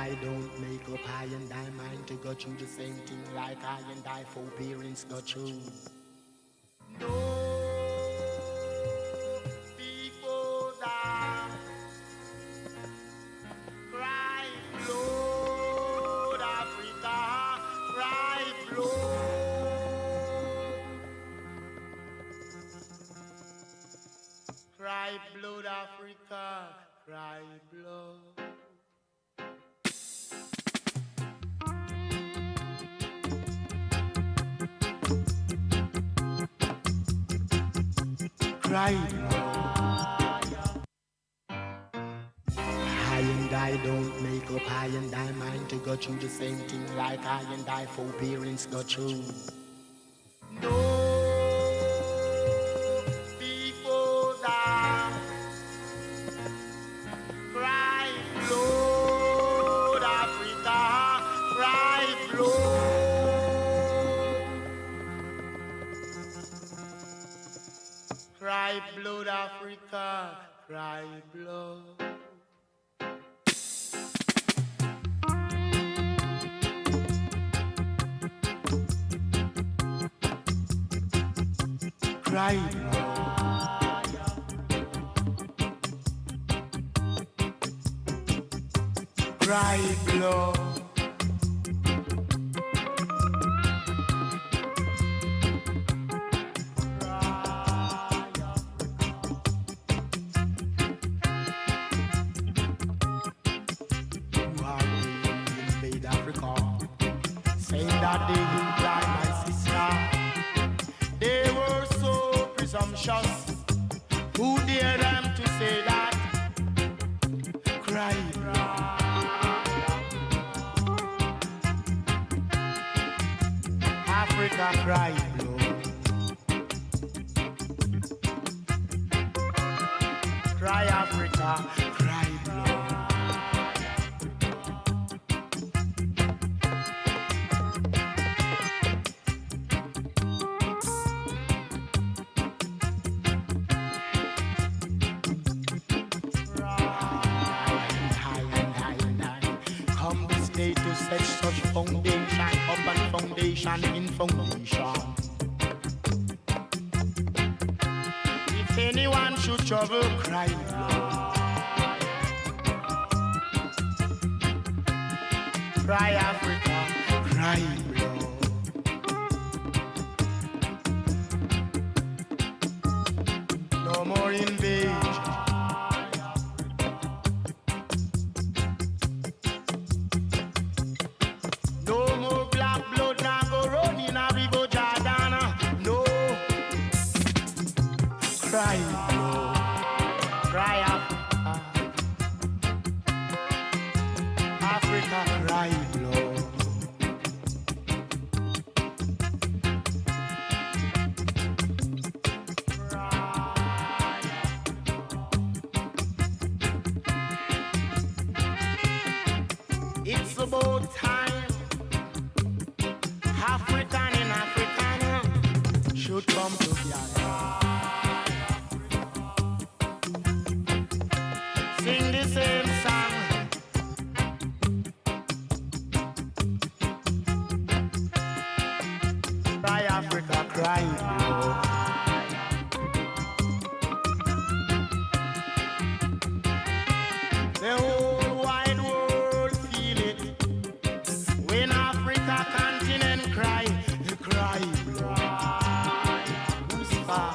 I don't make up I and I mind to go through the same thing like I and I forbearance go through. No, people die, cry blood, Africa, cry blood, cry blood, Africa, cry blood. Cry blood. I and I don't make up I and I mind to go through the same thing like I and I forbearance go through. No, people die, cry blood, Africa, cry blood, cry blood, Africa, cry blood. Cry blood. Cry blood. Invade Africa, saying that they imply my sister. They were so presumptuous. Who dare them to say that? Cry, Africa, cry, blood. Cry, Africa, cry, blood. To set such foundation upon foundation in foundation. If anyone should trouble, cry blood. Cry Africa, cry blood. No more invasion. Cry, blood. Cry, Africa. Africa, cry, blood. It's about time African and Africana should come together. Sing the same song. Cry Africa, cry blood. The whole wide world feel it. When Africa continent cry, you cry blood. Who's far?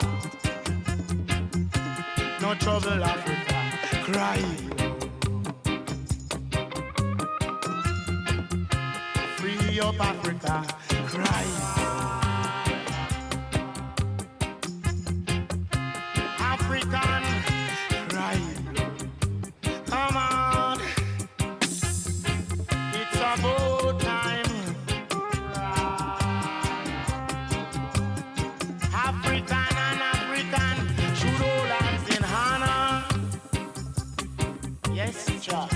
No trouble, Africa. Cry, free up Africa, cry, African, cry, come on, it's about time, African and African should hold hands in honor. Yes, Jah.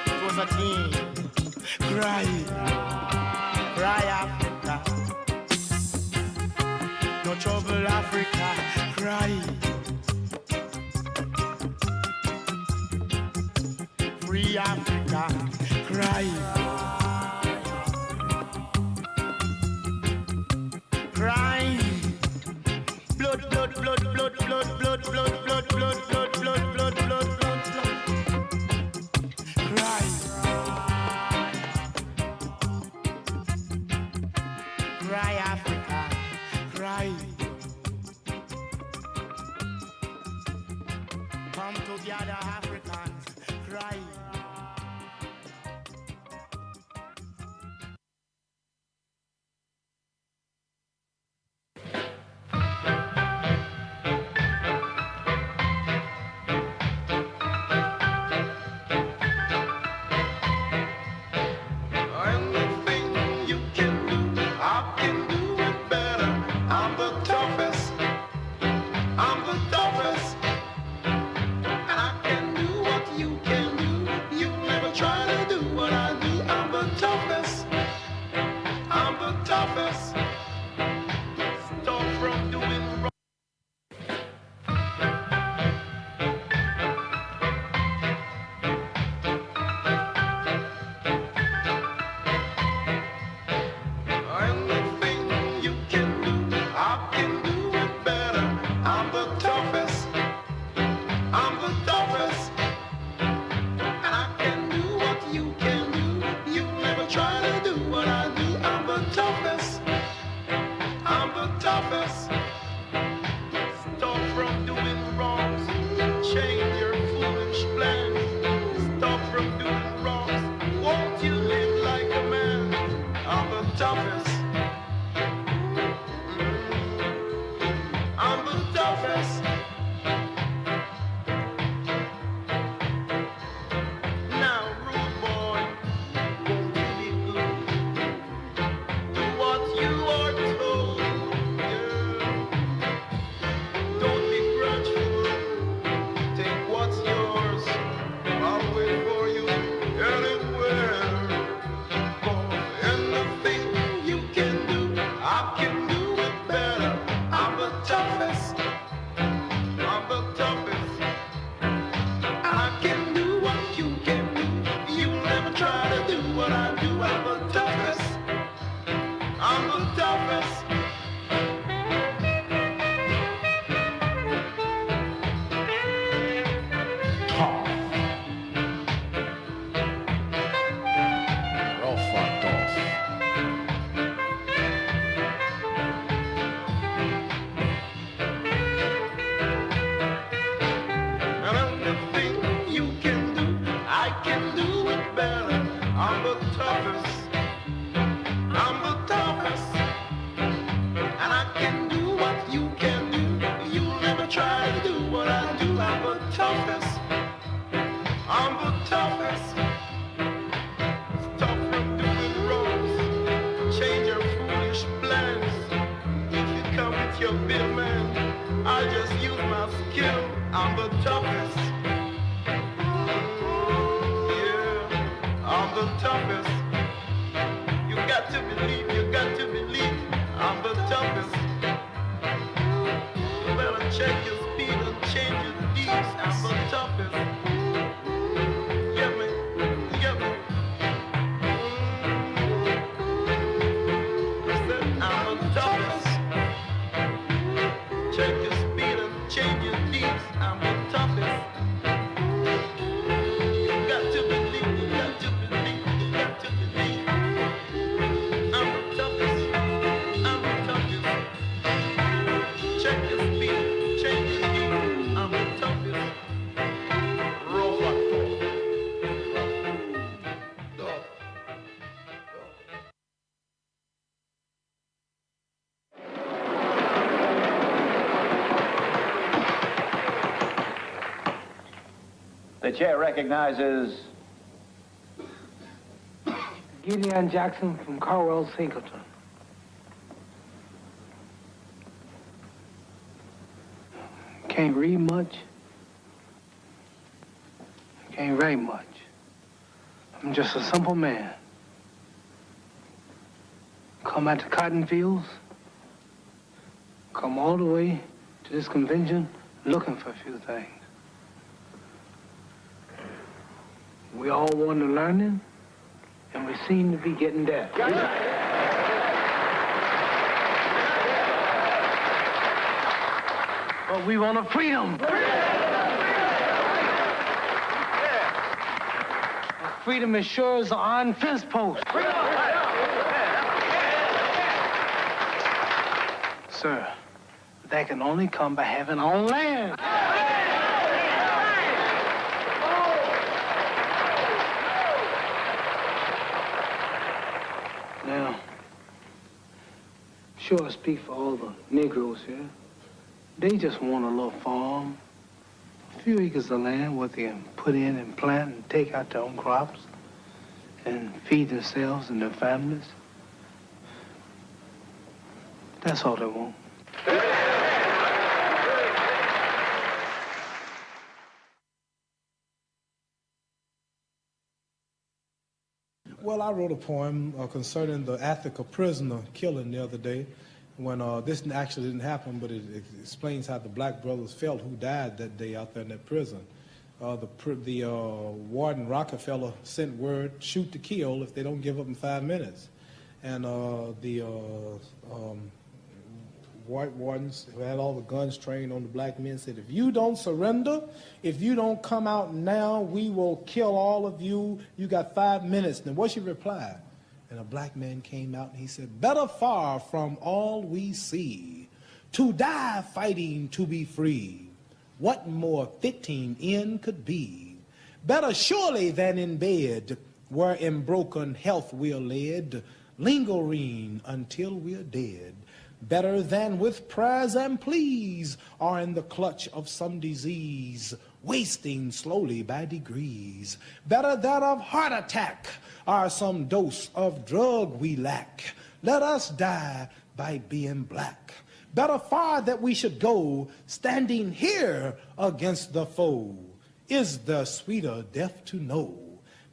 It was a thing. Cry, cry, Africa. No trouble, Africa. Cry. Free Africa. Cry. Cry. Blood, blood, blood, blood, blood, blood, blood, blood, blood, blood, blood, blood, blood, blood, blood. Cry. Cry, Africa. Cry. Come together, Africans. Cry. Anything you can do, I can do it better. I'm the toughest. I'm the toughest. And I can do what you can do. You never try to do what I do. I'm the toughest. I'm the toughest. Stop from doing wrong. Anything you can do, I can do it better. I'm the toughest. I'm the toughest. And I can do what you can do. You never try to do what I do. I'm the toughest. I'm the toughest. Stop from doing wrongs. Change your foolish plans. Stop from doing wrongs. Won't you live like a man? I'm the toughest. I'm the toughest. Now, rude boy, won't you be good? Do what you are told. Yeah. Don't be grudgeful. Take what's yours. I'll wait for you anywhere. For anything you can do, I can do it better. I'm the toughest. I'm the toughest. I can do what you can do. You never try to do what I do. I'm the toughest. I'm the toughest. Tough. Rough and tough. And anything you can do, I can do it better. I'm the toughest. I'm the toughest. And I can do what you can do. You'll never try to do what I do. I'm the toughest. I'm the toughest. Stop from doing wrongs. Change your foolish plans. If you come with your bill man, I'll just use my skill. I'm the toughest. Yeah, I'm the toughest. You got to believe, you got to believe. I'm the toughest. You better check your speed and change your deeds. I'm the toughest. Get me, get me. I said I'm the toughest. Check your speed and change your deeds. I'm the toughest. You got to believe, you got to believe, you got to believe. I'm the toughest. I'm the toughest. Check your speed, change your deeds. I'm the toughest. Rough and tough. The chair recognizes Gideon Jackson from Carwell Singleton. Can't read much. Can't write much. I'm just a simple man. Come at the cotton fields. Come all the way to this convention looking for a few things. We all want to learning. and we seem to be getting there. But we want a freedom. Freedom as sure as an iron fence post. Sir, that can only come by having our own land. Now, sure I speak for all the Negroes here. They just want a little farm, a few acres of land where they can put in and plant and take out their own crops and feed themselves and their families. That's all they want. Well, I wrote a poem concerning the Attica prisoner killing the other day, when this actually didn't happen, but it explains how the black brothers felt who died that day out there in that prison. The warden Rockefeller sent word, shoot to kill if they don't give up in 5 minutes. And the white wardens who had all the guns trained on the black men said, if you don't surrender, if you don't come out now, we will kill all of you. You got 5 minutes. And what's your reply? And a black man came out and he said, better far from all we see, to die fighting to be free. What more fitting end could be? Better surely than in bed, where in broken health we're led, lingering until we're dead. Better than with prayers and pleas, or in the clutch of some disease, wasting slowly by degrees. Better that of heart attack, or some dose of drug we lack. Let us die by being black. Better far that we should go, standing here against the foe. Is the sweeter death to know?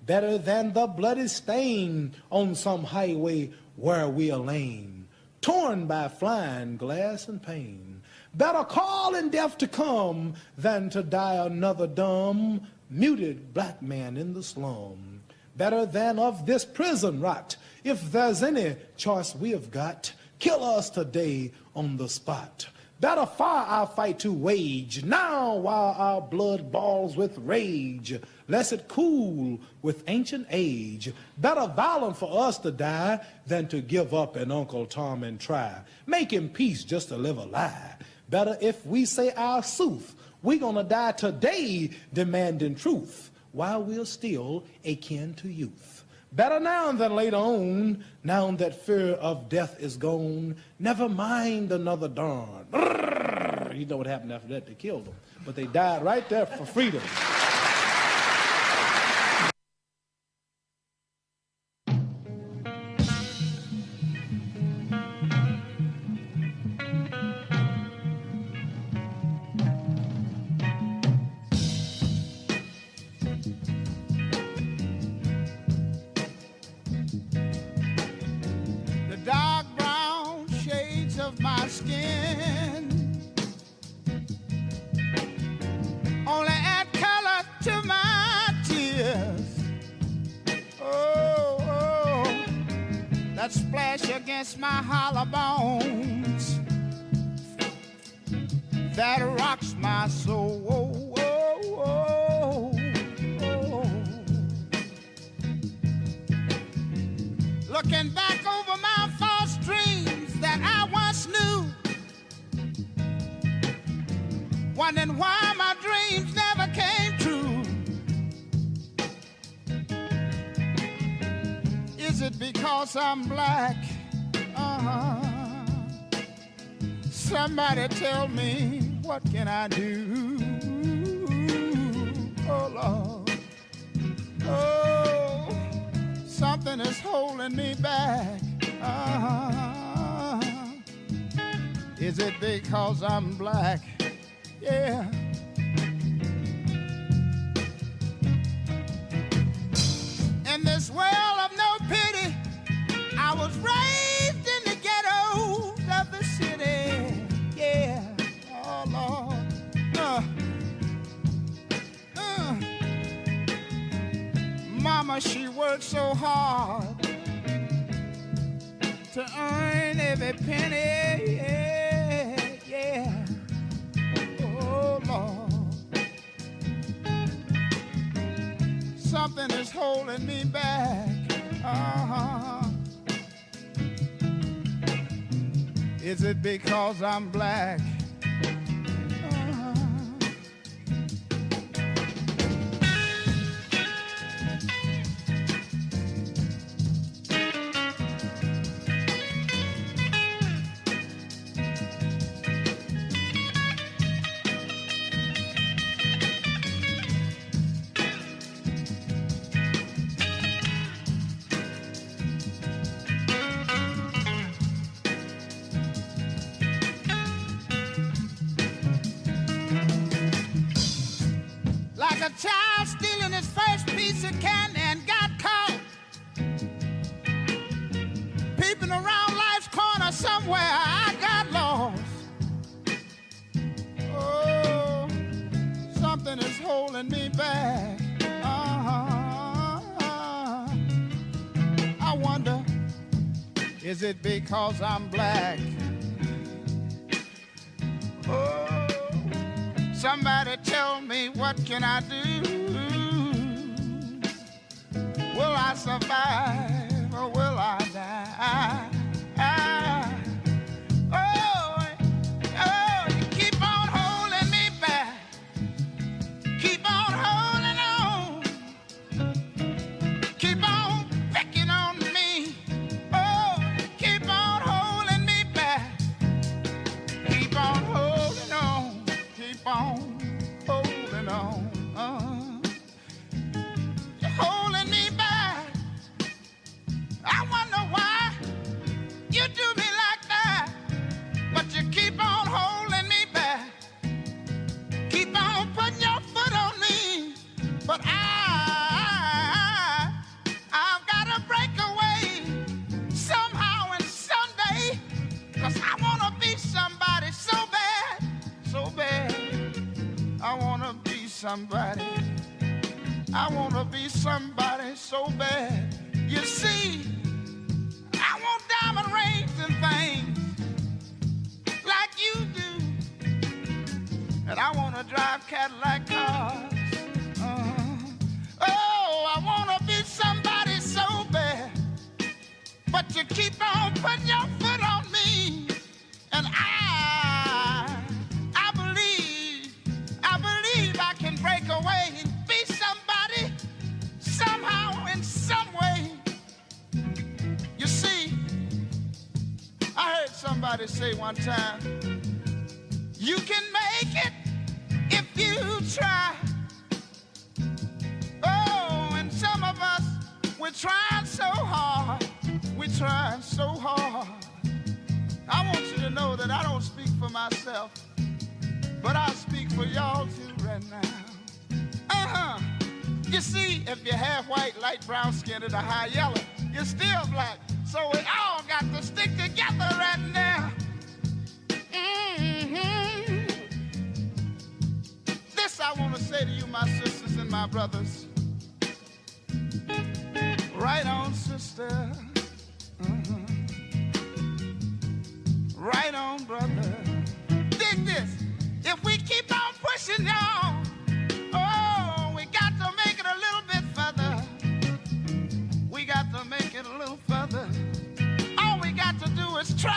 Better than the bloody stain on some highway where we are lame, torn by flying glass and pain. Better call in death to come than to die another dumb, muted black man in the slum. Better than of this prison rot, if there's any choice we have got, kill us today on the spot. Better far our fight to wage now while our blood boils with rage, lest it cool with ancient age. Better violent for us to die than to give up and Uncle Tom and try, making peace just to live a lie. Better if we say our sooth, we gonna die today demanding truth, while we're still akin to youth. Better now than later on, now that fear of death is gone. Never mind another dawn. Brrr. You know what happened after that? They killed them. But they died right there for freedom. My hollow bones that rocks my soul. Looking back over my false dreams that I once knew, wondering why my dreams never came true. Is it because I'm black? Somebody tell me, what can I do? Oh, Lord. Oh, something is holding me back. Is it because I'm black? Yeah. In this world of no pity, I was raised in the ghettos of the city. Yeah, oh Lord. Mama mama, she worked so hard to earn every penny. Yeah, yeah. Oh, Lord. Something is holding me back. Uh-huh. Is it because I'm black? Like a child stealing his first piece of candy and got caught. Peeping around life's corner somewhere, I got lost. Oh, something is holding me back. I wonder, is it because I'm black? Oh, somebody tell me, what can I do? Will I survive or will I die? Oh, you keep on holding me back. Keep on holding on. Keep on picking on me. Oh, keep on holding me back. Keep on holding on. Keep on holding on. You're holding me back. I wonder why you do me like that. But you keep on holding me back. Keep on putting your foot on me. But I've got to break away somehow and someday. 'Cause I want to be somebody so bad, so bad. I want to be somebody. I want to be somebody so bad. You see, I want diamond rings and things like you do. And I want to drive Cadillac cars. Oh, I want to be somebody so bad. But you keep on putting your foot on me. And I believe I can break away and be somebody somehow in some way. You see, I heard somebody say one time, you can make it if you try. Oh, and some of us, we're trying so hard. We're trying so hard. I want you to know that I don't speak for myself, but I speak for y'all too right now. You see, if you're half white, light brown skinned, or high yellow, you're still black. So we all got to stick together right now. This I want to say to you, my sisters and my brothers. Right on, sister. Right on, brother. Dig this. If we keep on pushing, y'all, oh, we got to make it a little bit further. We got to make it a little further. All we got to do is try.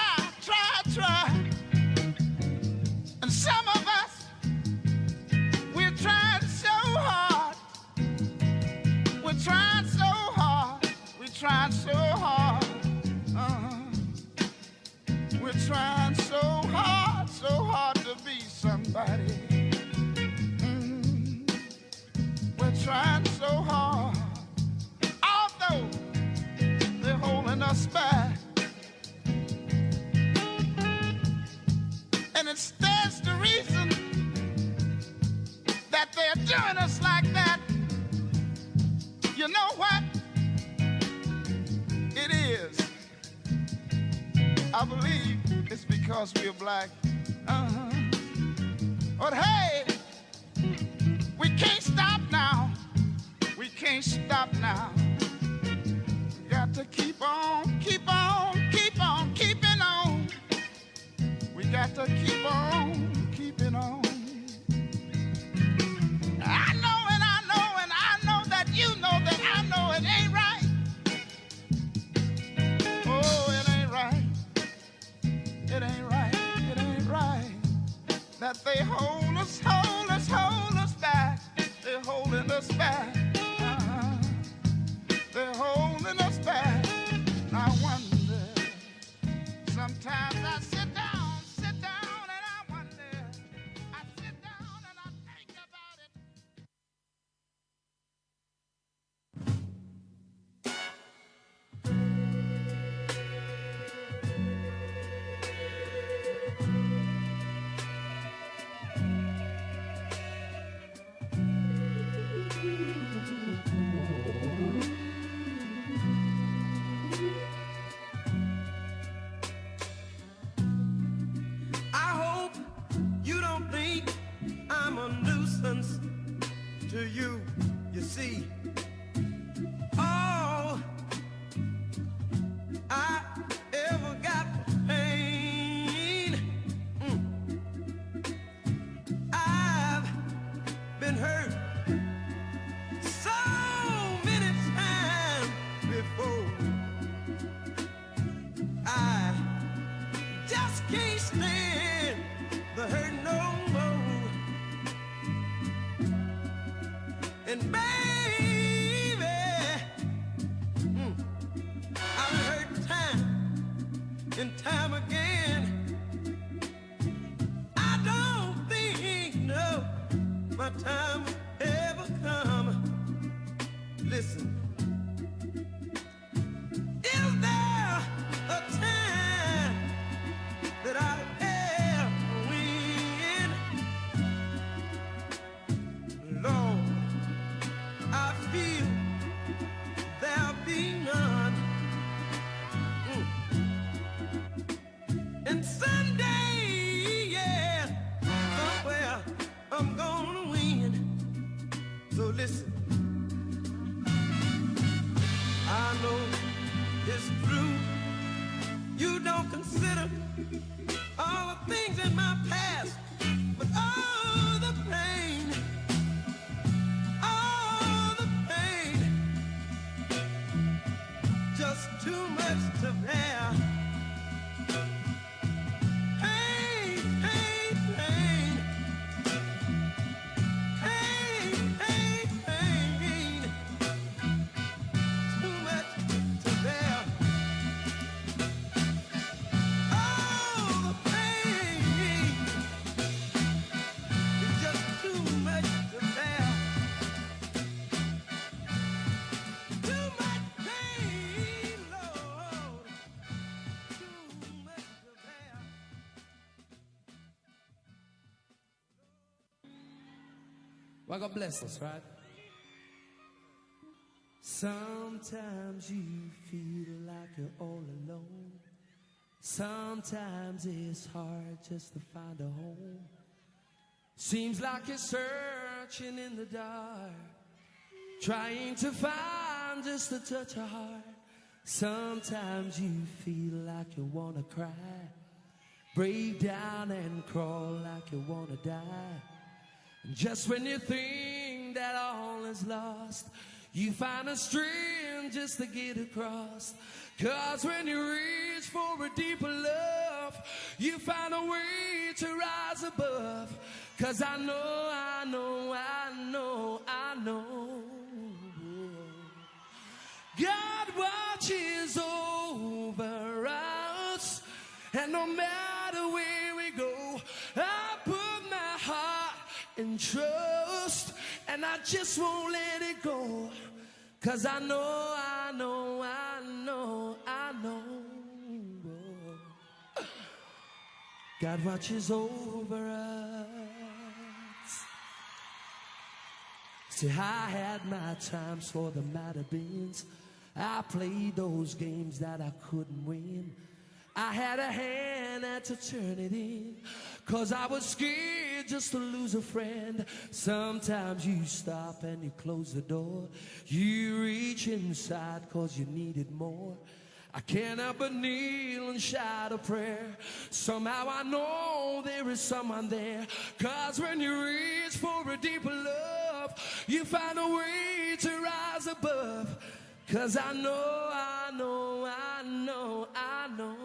And some of us, we're trying so hard. We're trying so hard. We're trying so hard. We're trying so hard to be somebody. We're trying so hard, although they're holding us back. And it's that's the reason that they're doing us like that. You know what? It is. I believe it's because we're black. But hey, we can't stop now. We can't stop now. keep on, keep on, keep on, keeping on. We got to keep on, keeping on. I know and I know and I know that you know that I know it ain't right. Oh, it ain't right. It ain't right. It ain't right. That they hold us, hold us, hold us back. They're holding us back. They're holding us back. I wonder. Sometimes I sit down and I wonder. I sit down and I think about it. I hope you don't think I'm a nuisance to you. You see, all I ever got was pain. I've been hurt so many times before. I just can't stand the hurt no more. And baby, I've hurt time and time again. I don't think, no, my time will ever come. Listen. Is there a time that I'll ever win? Lord, I feel there'll be none. And someday, yeah, somewhere I'm gonna win. So listen, I know it's true. You don't consider all the things in my past, but all the pain, just too much to bear. Pain, pain, pain, pain, pain, pain, too much to bear. Oh, the pain is just too much to bear. Too much pain, Lord, too much to bear. Well, God bless us, right? Sometimes you feel like you're all alone. Sometimes it's hard just to find a home. Seems like you're searching in the dark, trying to find just a touch of heart. Sometimes you feel like you wanna cry, break down and crawl like you wanna die. And just when you think that all is lost, you find a string just to get across. 'Cause when you reach for a deeper love, you find a way to rise above. 'Cause I know, I know, I know, I know, God watches over us. And no matter where we go, I put my heart in trust, and I just won't let it go. 'Cause I know, I know, I know, I know, God watches over us. See, I had my times for the matter beans. I played those games that I couldn't win. I had a hand at to turn it in, 'cause I was scared just to lose a friend. Sometimes you stop and you close the door. You reach inside cause you needed more. I can't help but kneel and shout a prayer. Somehow I know there is someone there. Cause when you reach for a deeper love, you find a way to rise above. Cause I know, I know, I know, I know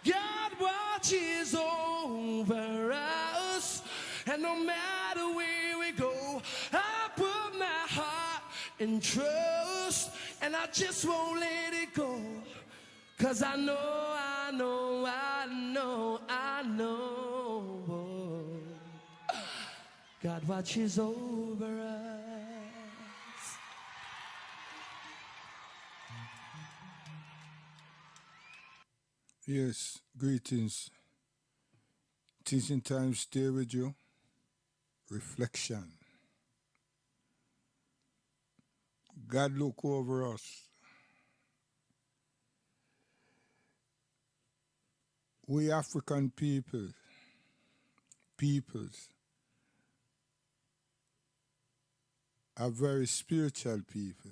God watches over us. And no matter where we go, I put my heart in trust. And I just won't let it go. Cause I know, I know, I know, I know God watches over us. Yes, greetings. Teaching time stay with you. Reflection. God look over us. We African peoples are very spiritual people.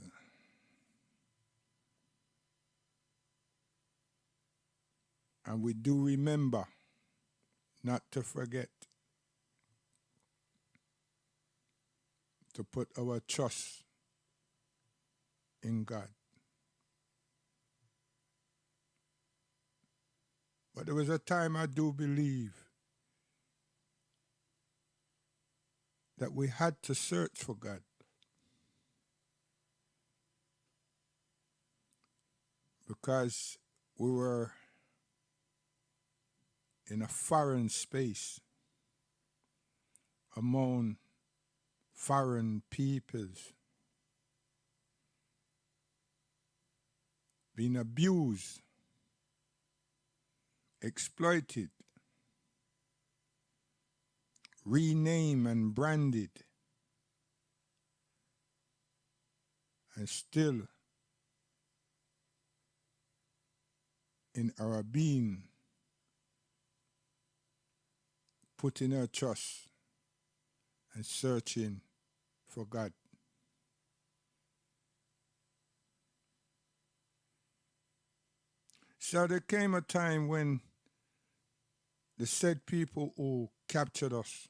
And we do remember not to forget to put our trust in God. But there was a time I do believe that we had to search for God. Because we were in a foreign space among foreign peoples, being abused, exploited, renamed and branded, and still in our being, putting our trust and searching for God. So there came a time when the said people who captured us,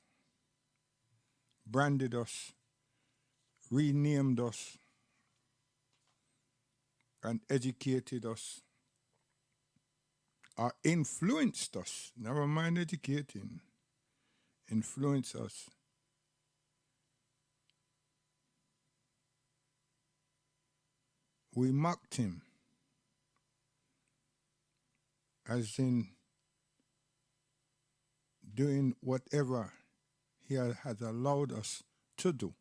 branded us, renamed us, and educated us, or influenced us, never mind educating, influenced us. We mocked him, as in doing whatever he has allowed us to do.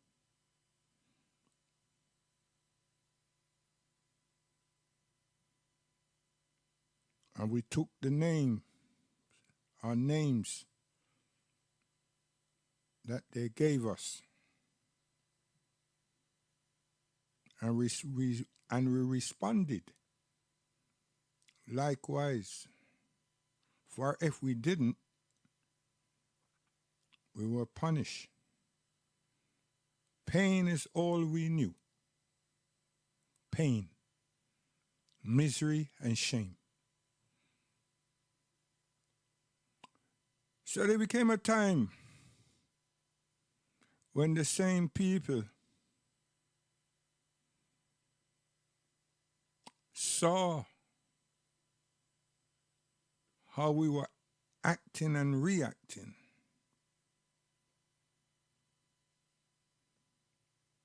And we took our names that they gave us, and we responded likewise. For if we didn't, we were punished. Pain is all we knew. Pain, misery, and shame. So there became a time when the same people saw how we were acting and reacting.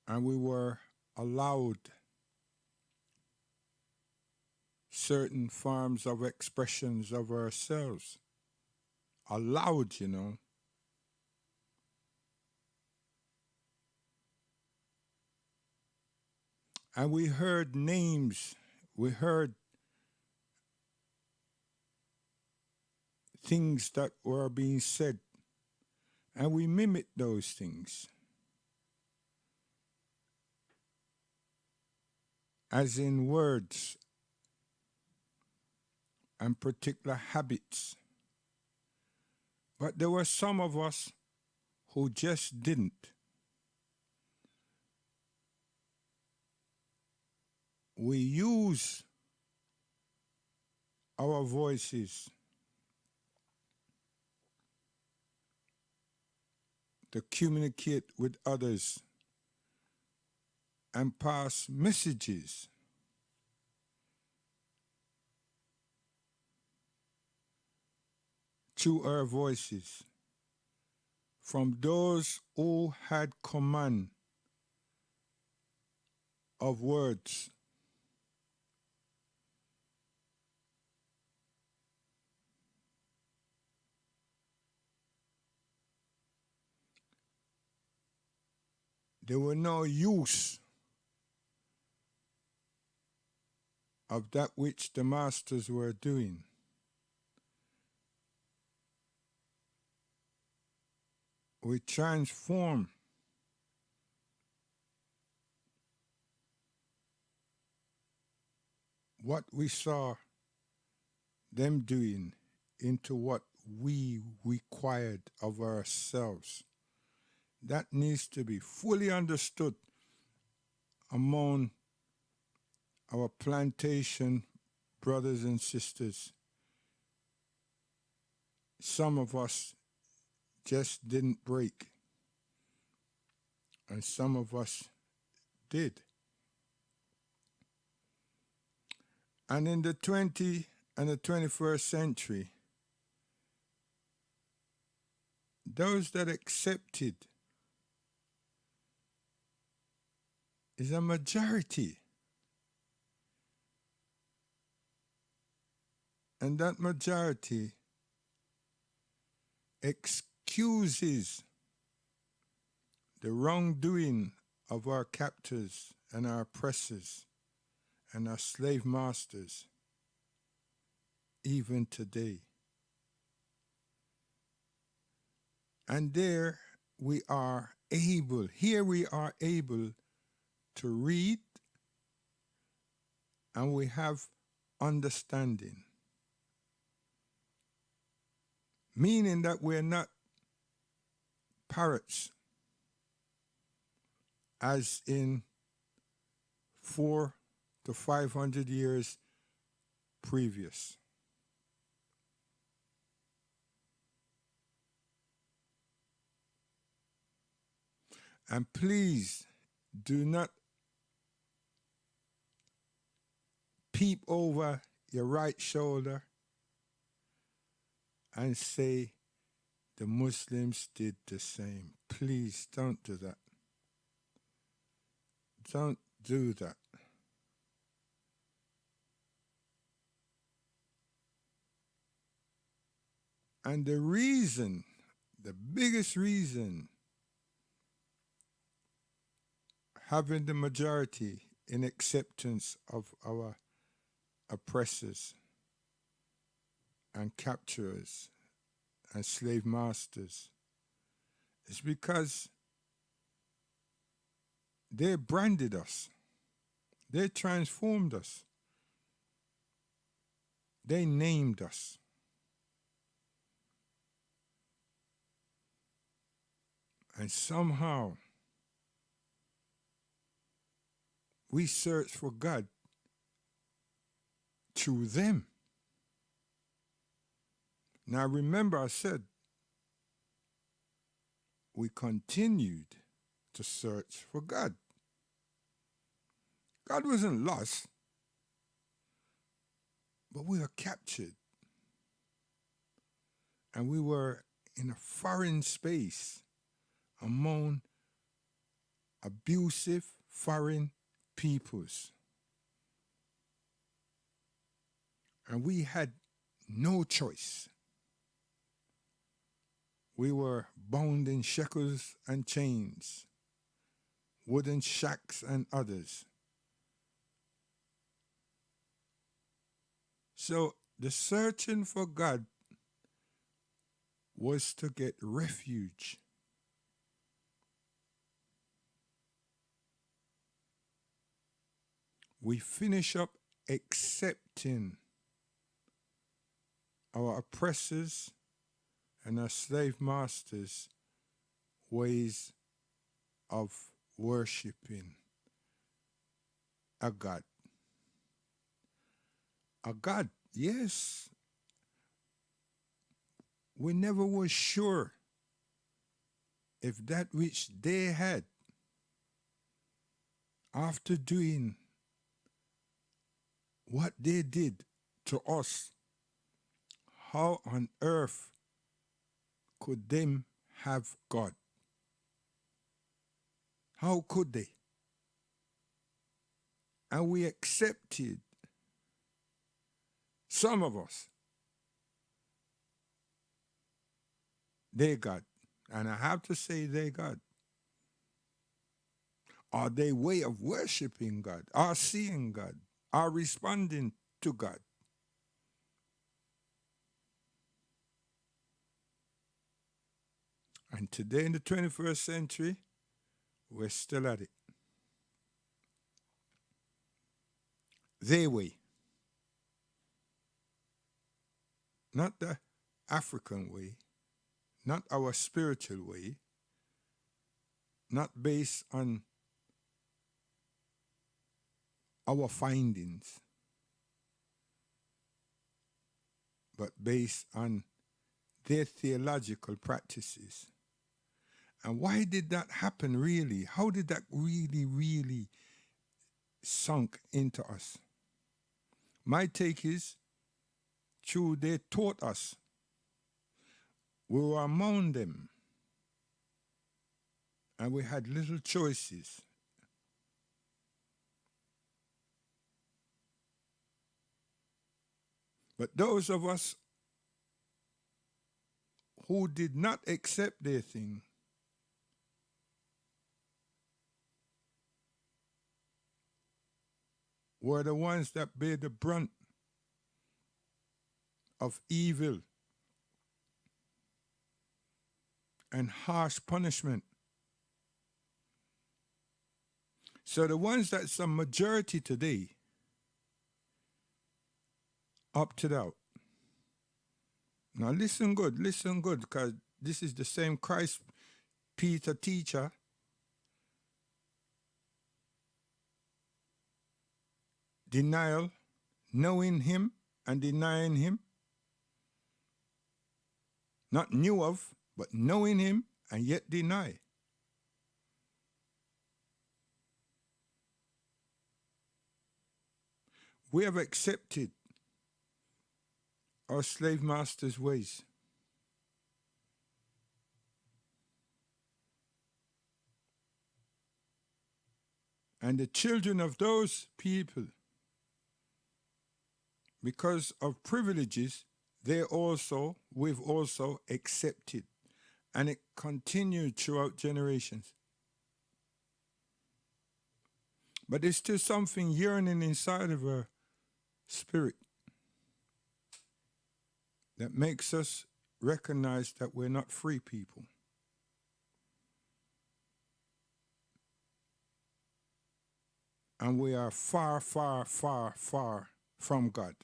And we were allowed certain forms of expressions of ourselves. Allowed, you know. And we heard names, we heard things that were being said, and we mimicked those things. As in words and particular habits But there were some of us who just didn't. We use our voices to communicate with others and pass messages. Through our voices from those who had command of words. There were no use of that which the masters were doing. We transform what we saw them doing into what we required of ourselves. That needs to be fully understood among our plantation brothers and sisters. Some of us just didn't break, and some of us did. And in the 20th and the 21st century, those that accepted is a majority. And that majority excuses the wrongdoing of our captors and our oppressors and our slave masters, even today. And here we are able to read, and we have understanding. Meaning that we're not parrots, as in 400 to 500 years previous. And please do not peep over your right shoulder and say the Muslims did the same. Please don't do that. Don't do that. And the reason, the biggest reason, having the majority in acceptance of our oppressors and capturers and slave masters is because they branded us. They transformed us. They named us. And somehow we search for God through them. Now remember, I said we continued to search for God. God wasn't lost, but we were captured. And we were in a foreign space among abusive foreign peoples. And we had no choice. We were bound in shackles and chains, wooden shacks and others. So the searching for God was to get refuge. We finish up accepting our oppressors and our slave masters' ways of worshiping a God. A God, yes. We never were sure if that which they had after doing what they did to us, how on earth could them have God? How could they? And we accepted, some of us, their God. And I have to say their God. Or their way of worshiping God, or seeing God, or responding to God. And today in the 21st century, we're still at it. Their way. Not the African way, not our spiritual way, not based on our findings, but based on their theological practices. And why did that happen really? How did that really sunk into us? My take is, true, they taught us. We were among them. And we had little choices. But those of us who did not accept their thing, were the ones that bear the brunt of evil and harsh punishment. So the ones that's a majority today opted out. Now listen good, because this is the same Christ Peter teacher denial, knowing him and denying him, not knew of, but knowing him and yet deny. We have accepted our slave masters' ways. And the children of those people, because of privileges, we've also accepted. And it continued throughout generations. But there's still something yearning inside of our spirit that makes us recognize that we're not free people. And we are far, far, far, far from God.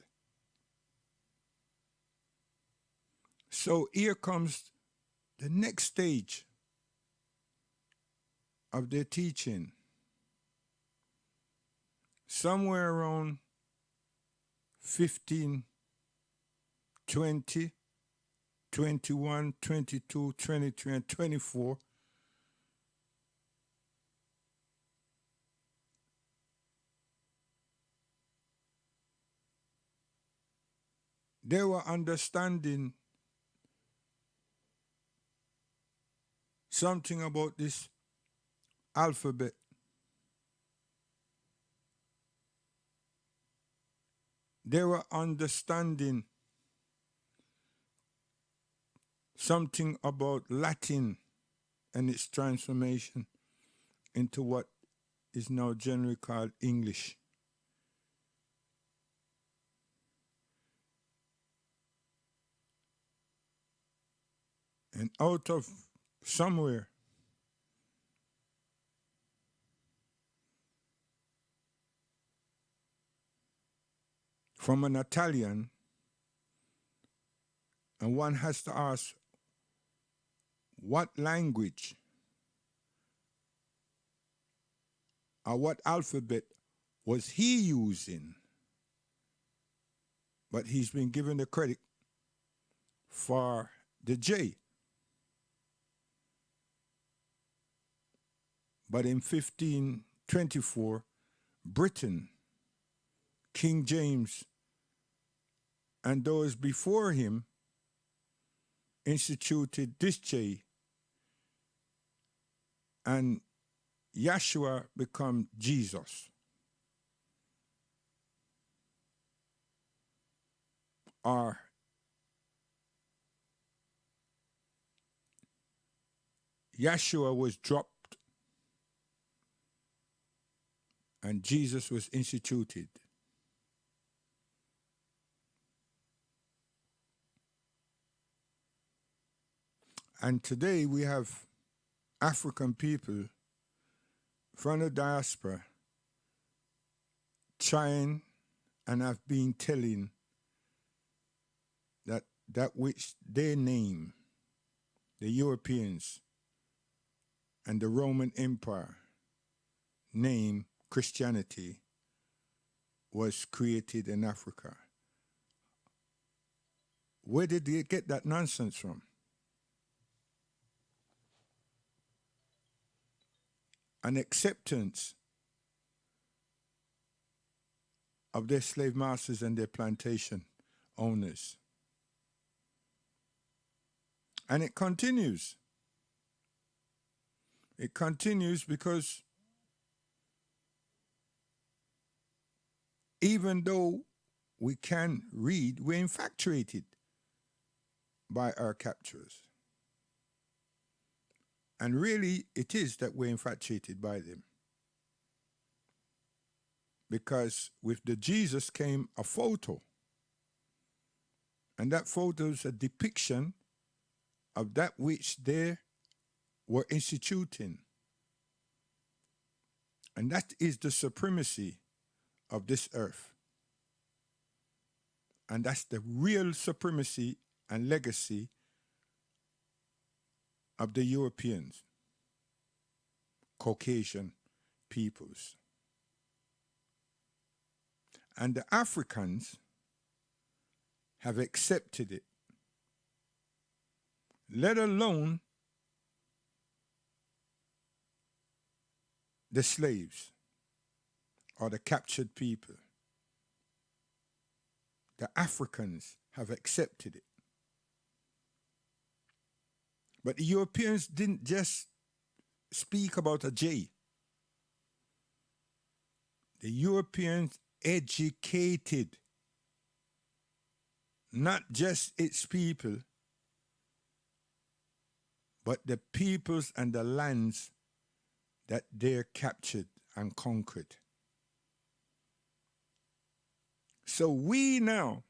So here comes the next stage of their teaching. Somewhere around 15, 20, 21, 22, 23, and 24, they were understanding something about this alphabet. They were understanding something about Latin and its transformation into what is now generally called English. And out of somewhere, from an Italian, and one has to ask, what language or what alphabet was he using, but he's been given the credit for the J. But in 1524, Britain, King James, and those before him instituted this J, and Yeshua become Jesus. Or Yeshua was dropped and Jesus was instituted. And today we have African people from the diaspora trying and have been telling that which they name, the Europeans and the Roman Empire name Christianity, was created in Africa. Where did they get that nonsense from? An acceptance of their slave masters and their plantation owners. And it continues. It continues because even though we can read, we're infatuated by our captors. And really, it is that we're infatuated by them. Because with the Jesus came a photo. And that photo is a depiction of that which they were instituting. And that is the supremacy of this earth. And that's the real supremacy and legacy of the Europeans, Caucasian peoples. And the Africans have accepted it, let alone the slaves or the captured people. The Africans have accepted it. But the Europeans didn't just speak about a J. The Europeans educated not just its people, but the peoples and the lands that they captured and conquered. So we now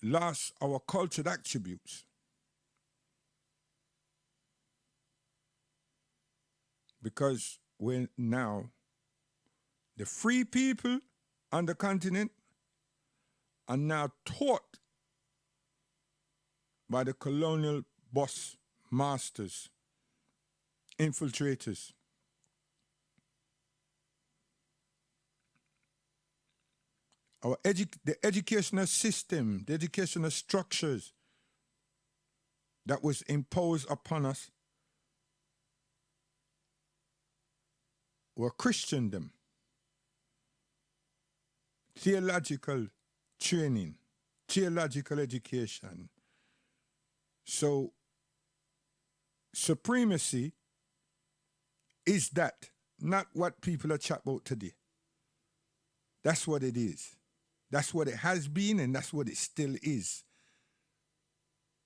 lost our cultural attributes because we're now the free people on the continent are now taught by the colonial boss masters, infiltrators. The educational system, the educational structures that was imposed upon us were Christendom, theological training, theological education. So supremacy is that, not what people are chatting about today. That's what it is. That's what it has been, and that's what it still is.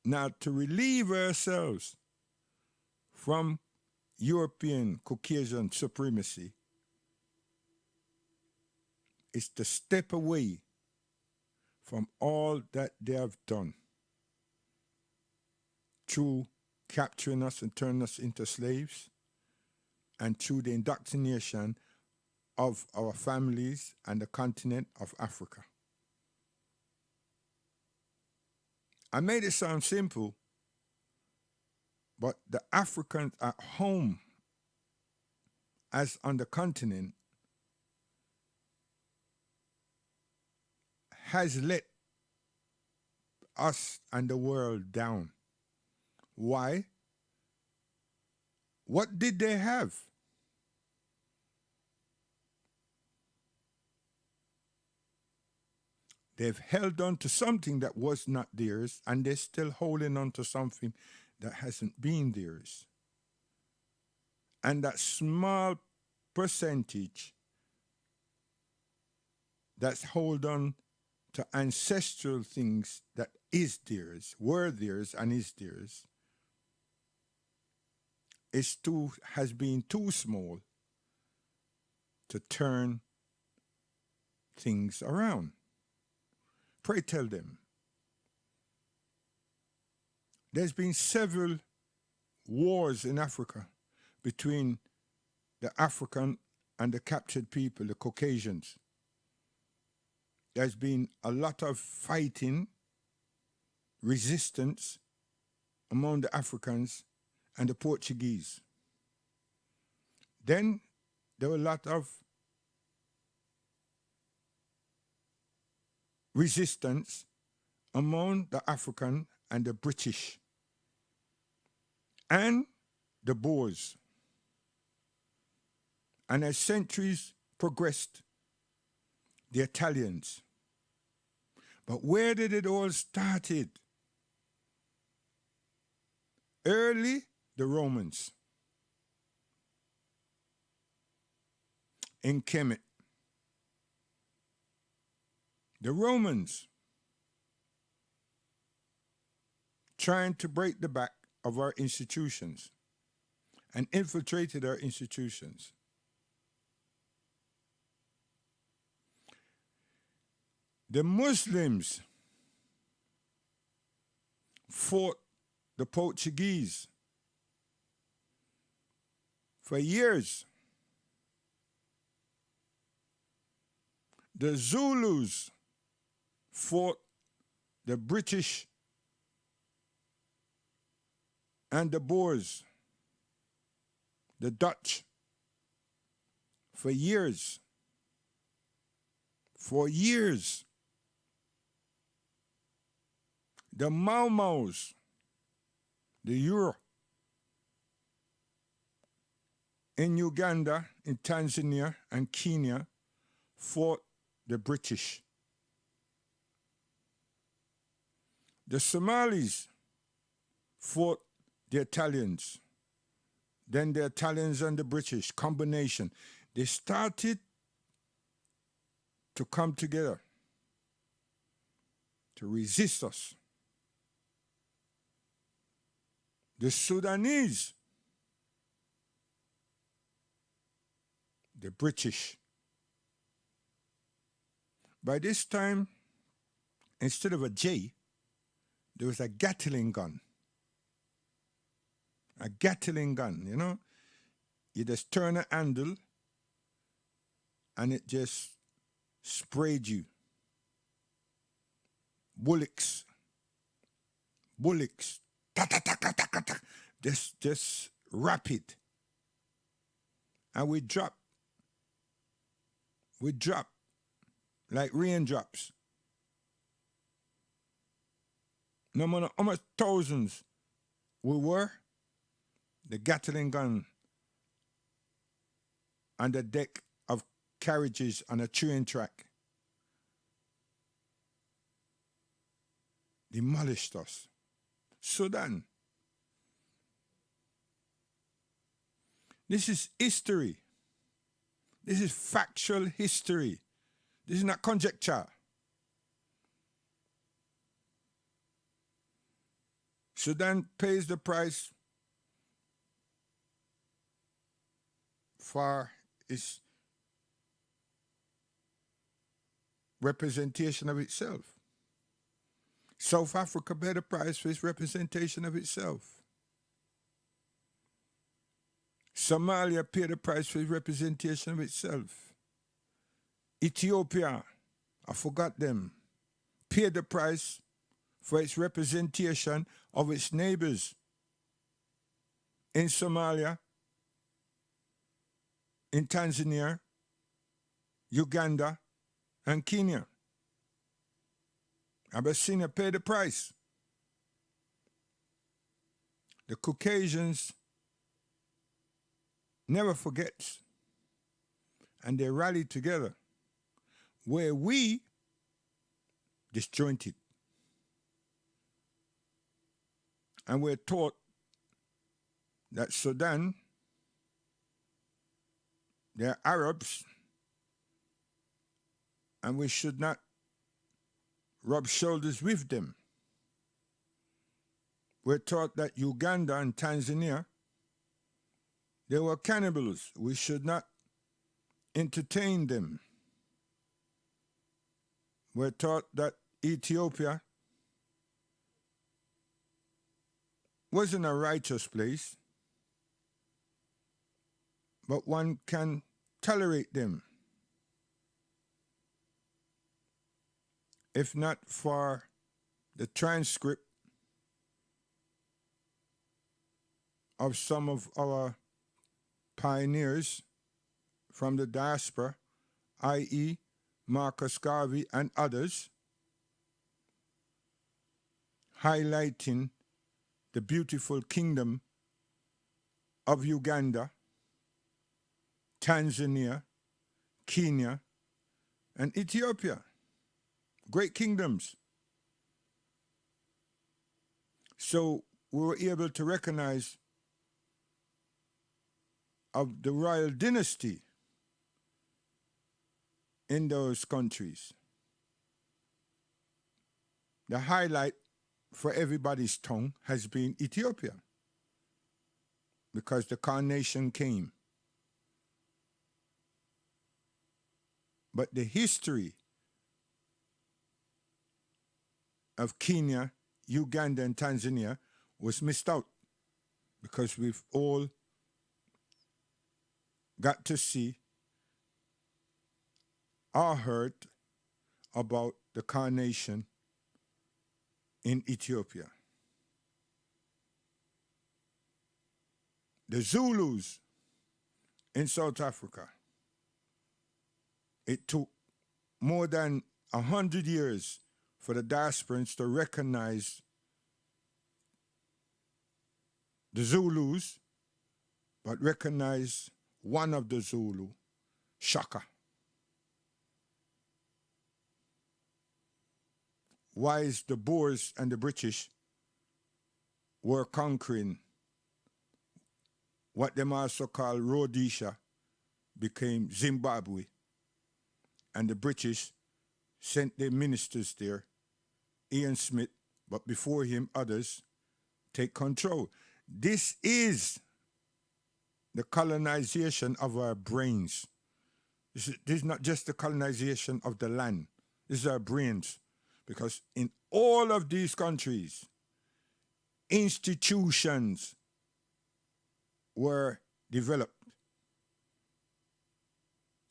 Now, to relieve ourselves from European Caucasian supremacy is to step away from all that they have done through capturing us and turning us into slaves, and through the indoctrination of our families and the continent of Africa. I made it sound simple, but the Africans at home, as on the continent, has let us and the world down. Why? What did they have? They've held on to something that was not theirs, and they're still holding on to something that hasn't been theirs. And that small percentage that's hold on to ancestral things that is theirs, were theirs, and is theirs, has been too small to turn things around. Pray tell them. There's been several wars in Africa between the African and the captured people, the Caucasians. There's been a lot of fighting, resistance among the Africans and the Portuguese. Then there were a lot of resistance among the African and the British and the Boers. And as centuries progressed, the Italians. But where did it all started? Early, the Romans in Kemet. The Romans trying to break the back of our institutions and infiltrated our institutions. The Muslims fought the Portuguese for years. The Zulus fought the British and the Boers, the Dutch, for years. For years. The Mau Maus, the Euro, in Uganda, in Tanzania, and Kenya, fought the British. The Somalis fought the Italians. Then the Italians and the British, combination. They started to come together to resist us. The Sudanese, the British. By this time, instead of a J, there was a Gatling gun. A Gatling gun, you know? You just turn a handle and it just sprayed you. Bullets. Ta ta ta ta ta ta. Just rapid. And we drop like raindrops. No matter how much thousands we were, the Gatling gun on the deck of carriages on a train track demolished us. Sudan. This is history. This is factual history. This is not conjecture. Sudan pays the price for its representation of itself. South Africa paid the price for its representation of itself. Somalia paid the price for its representation of itself. Ethiopia, I forgot them, paid the price for its representation of its neighbors in Somalia, in Tanzania, Uganda, and Kenya. Abyssinia paid the price. The Caucasians never forget, and they rallied together, where we disjointed. And we're taught that Sudan, they're Arabs, and we should not rub shoulders with them. We're taught that Uganda and Tanzania, they were cannibals. We should not entertain them. We're taught that Ethiopia wasn't a righteous place, but one can tolerate them. If not for the transcript of some of our pioneers from the diaspora, i.e. Marcus Garvey and others, highlighting the beautiful kingdom of Uganda, Tanzania, Kenya, and Ethiopia. Great kingdoms. So we were able to recognize of the royal dynasty in those countries. The highlight for everybody's tongue has been Ethiopia, because the coronation came. But the history of Kenya, Uganda, and Tanzania was missed out, because we've all got to see or heard about the coronation in Ethiopia. The Zulus in South Africa, it took more than 100 years for the diasporans to recognize the Zulus, but recognize one of the Zulu, Shaka. Whilst the Boers and the British were conquering what them also call Rhodesia, became Zimbabwe, and the British sent their ministers there, Ian Smith, but before him others, take control. This is the colonization of our brains. This is not just the colonization of the land. This is our brains. Because in all of these countries, institutions were developed.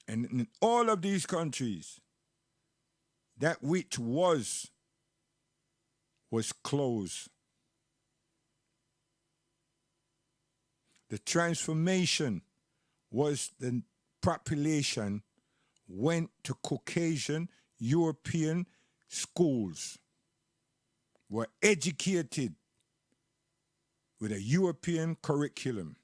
And in all of these countries, that which was closed. The transformation was the population went to Caucasian, European schools, were educated with a European curriculum.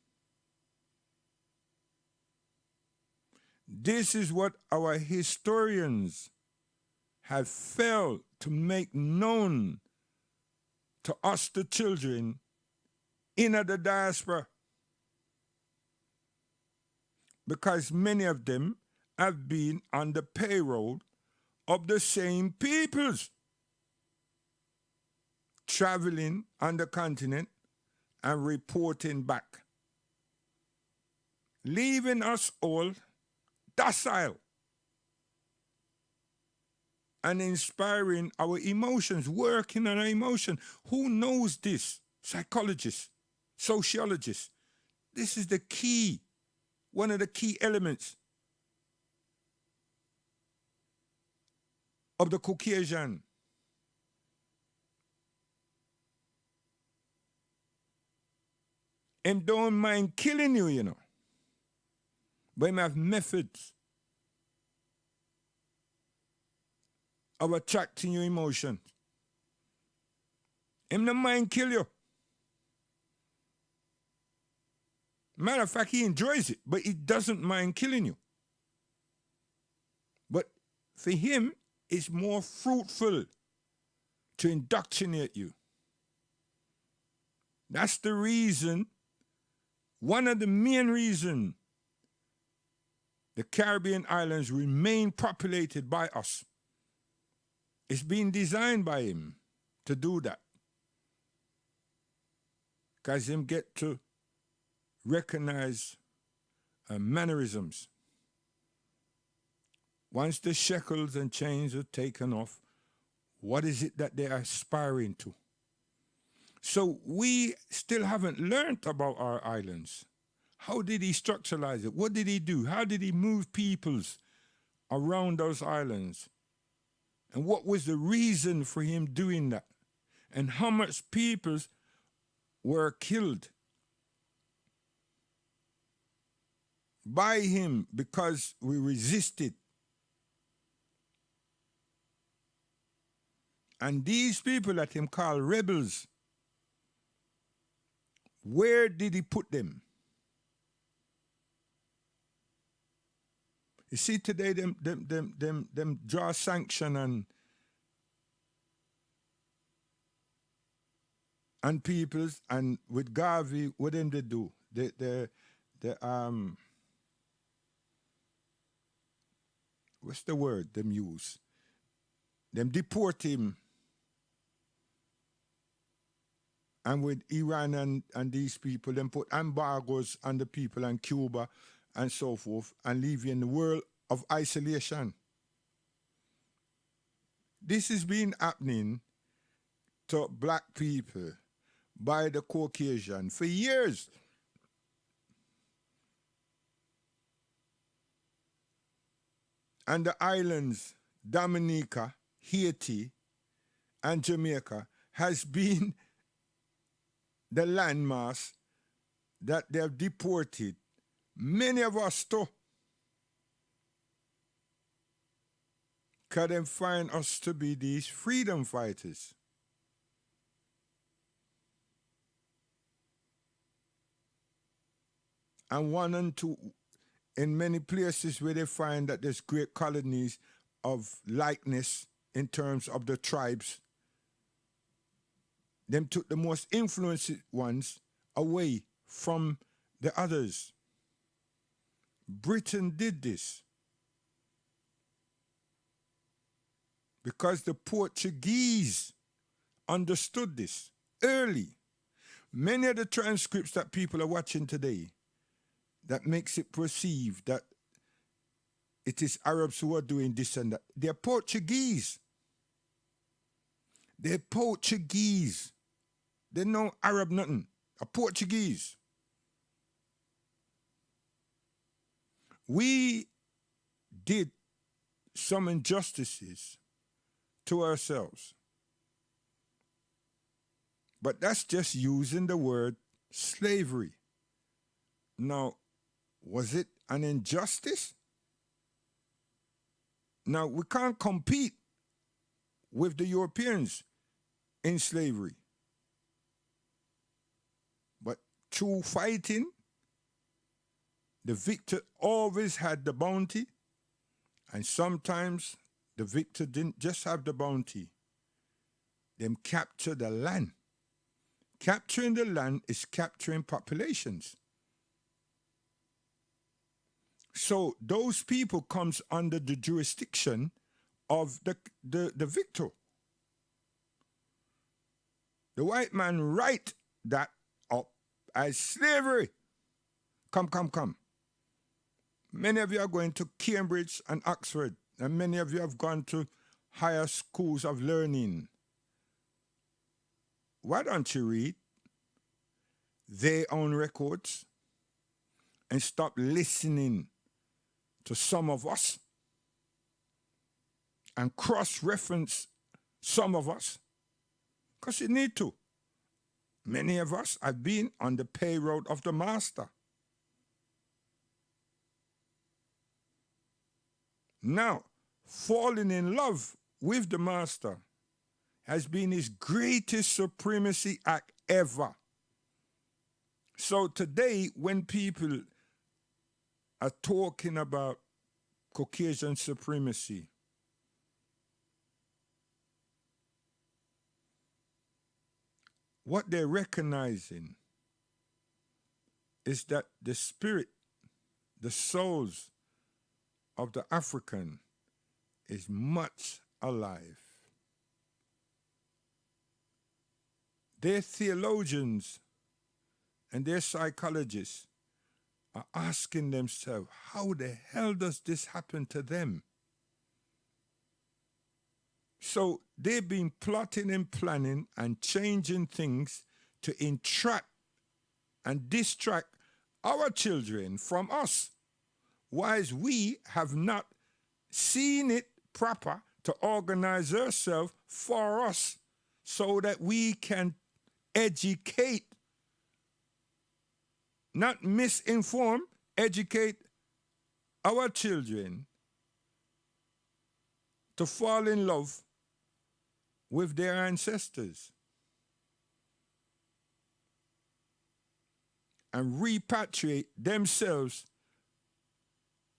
This is what our historians have failed to make known to us, the children, in the diaspora. Because many of them have been on the payroll of the same peoples, traveling on the continent and reporting back, leaving us all docile and inspiring our emotions, working on our emotion. Who knows this? Psychologists, sociologists. This is the key, one of the key elements of the Caucasian. Him don't mind killing you, you know. But him have methods of attracting your emotions. Him no mind kill you. Matter of fact, he enjoys it, but he doesn't mind killing you. But for him, it's more fruitful to indoctrinate you. That's the reason, one of the main reasons the Caribbean islands remain populated by us. It's been designed by him to do that. Because him get to recognize mannerisms. Once the shackles and chains are taken off, what is it that they are aspiring to? So we still haven't learned about our islands. How did he structuralize it? What did he do? How did he move peoples around those islands? And what was the reason for him doing that? And how much peoples were killed by him because we resisted? And these people that him call rebels, where did he put them? You see today them draw sanction and peoples, and with Garvey, what them they do? What's the word them use? Them deport him. And with Iran and these people, them put embargoes on the people and Cuba and so forth, and leave you in the world of isolation. This has been happening to black people by the Caucasian for years. And the islands, Dominica, Haiti, and Jamaica, has been the landmass that they have deported many of us to. Because they find us to be these freedom fighters. And one and two, in many places where they find that there's great colonies of likeness in terms of the tribes, them took the most influential ones away from the others. Britain did this because the Portuguese understood this early. Many of the transcripts that people are watching today that makes it perceived that it is Arabs who are doing this and that, they're Portuguese. They're Portuguese. They know Arab nothing. A Portuguese. We did some injustices to ourselves. But that's just using the word slavery. Now, was it an injustice? Now, we can't compete with the Europeans in slavery. But through fighting, the victor always had the bounty, and sometimes the victor didn't just have the bounty. Them capture the land. Capturing the land is capturing populations. So those people comes under the jurisdiction of the victor. The white man write that up as slavery. Come. Many of you are going to Cambridge and Oxford, and many of you have gone to higher schools of learning. Why don't you read their own records and stop listening to some of us and cross-reference some of us? Because you need to. Many of us have been on the payroll of the master. Now, falling in love with the master has been his greatest supremacy act ever. So today, when people are talking about Caucasian supremacy, what they're recognizing is that the spirit, the souls of the African is much alive. Their theologians and their psychologists are asking themselves, how the hell does this happen to them? So they've been plotting and planning and changing things to entrap and distract our children from us, whilst we have not seen it proper to organize ourselves for us so that we can educate, not misinform, educate our children to fall in love with their ancestors and repatriate themselves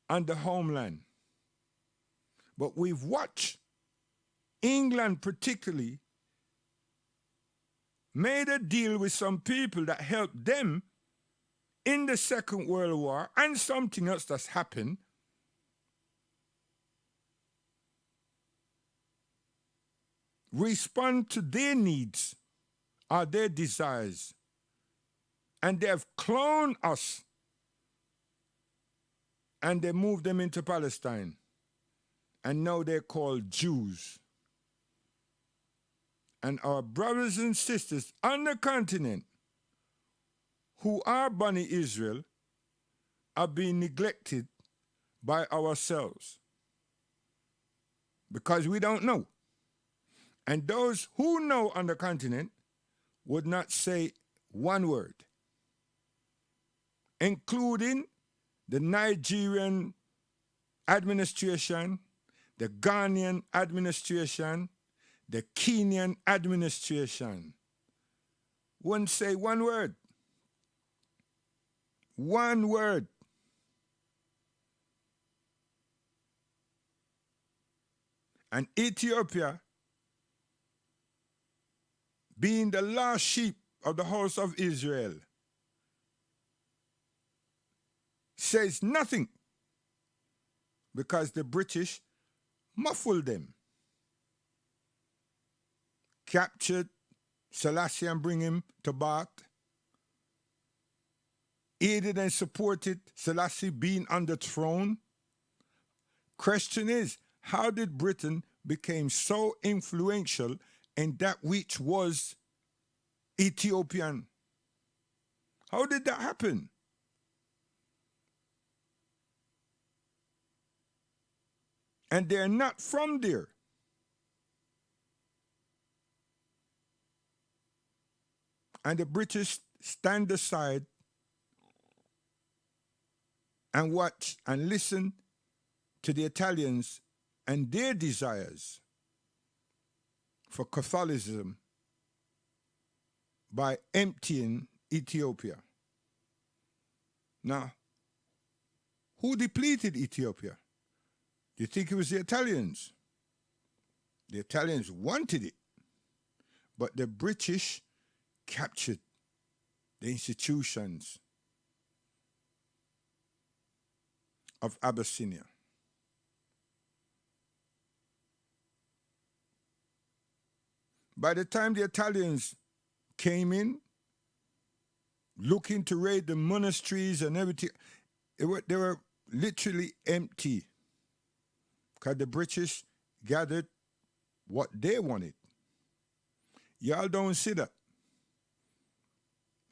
on the homeland. But we've watched England particularly made a deal with some people that helped them in the Second World War and something else that's happened. Respond to their needs or their desires. And they have cloned us and they moved them into Palestine. And now they're called Jews. And our brothers and sisters on the continent who are Bani Israel are being neglected by ourselves because we don't know. And those who know on the continent would not say one word, including the Nigerian administration, the Ghanaian administration, the Kenyan administration. Wouldn't say one word. One word. And Ethiopia, being the last sheep of the house of Israel, says nothing because the British muffled them. Captured Selassie and bring him to Baath. Aided and supported Selassie being on the throne. Question is, how did Britain become so influential in that which was Ethiopian? How did that happen? And they're not from there. And the British stand aside and watch and listen to the Italians and their desires for Catholicism by emptying Ethiopia. Now, who depleted Ethiopia? Do you think it was the Italians? The Italians wanted it, but the British captured the institutions of Abyssinia. By the time the Italians came in, looking to raid the monasteries and everything, they were literally empty because the British gathered what they wanted. Y'all don't see that.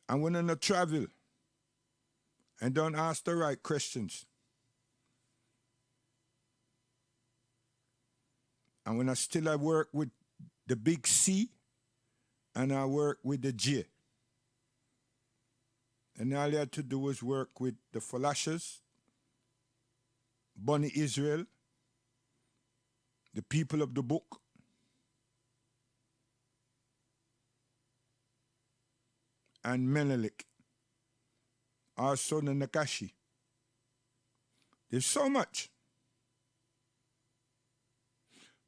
And when I travel and don't ask the right questions. And when I work with the big C and I work with the J. And all you had to do was work with the Falashas, Bani Israel, the people of the book, and Menelik, our son and Nakashi. There's so much.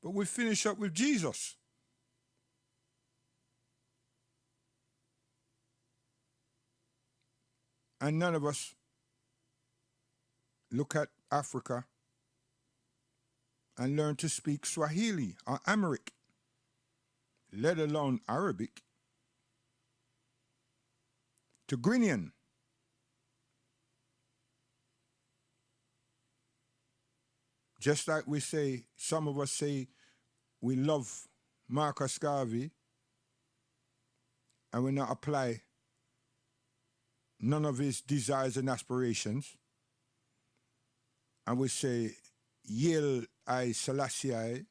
But we finish up with Jesus. And none of us look at Africa and learn to speak Swahili or Amharic, let alone Arabic, Tigrinya. Just like we say, some of us say we love Marcus Garvey and we not apply none of his desires and aspirations. And we say, Yale I Selassie I,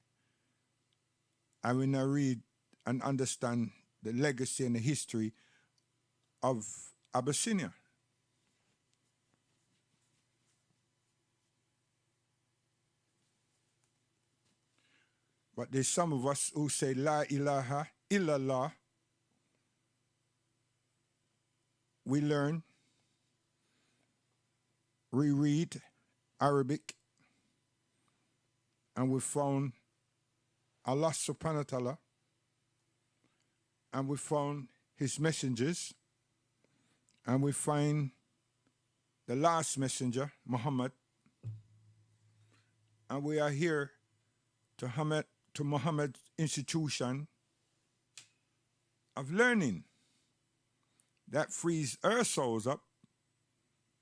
and we not read and understand the legacy and the history of Abyssinia. But there's some of us who say La ilaha illallah. We learn, reread Arabic, and we found Allah subhanahu wa ta'ala, and we found his messengers, and we find the last messenger, Muhammad, and we are here to Muhammad's institution of learning that frees our souls up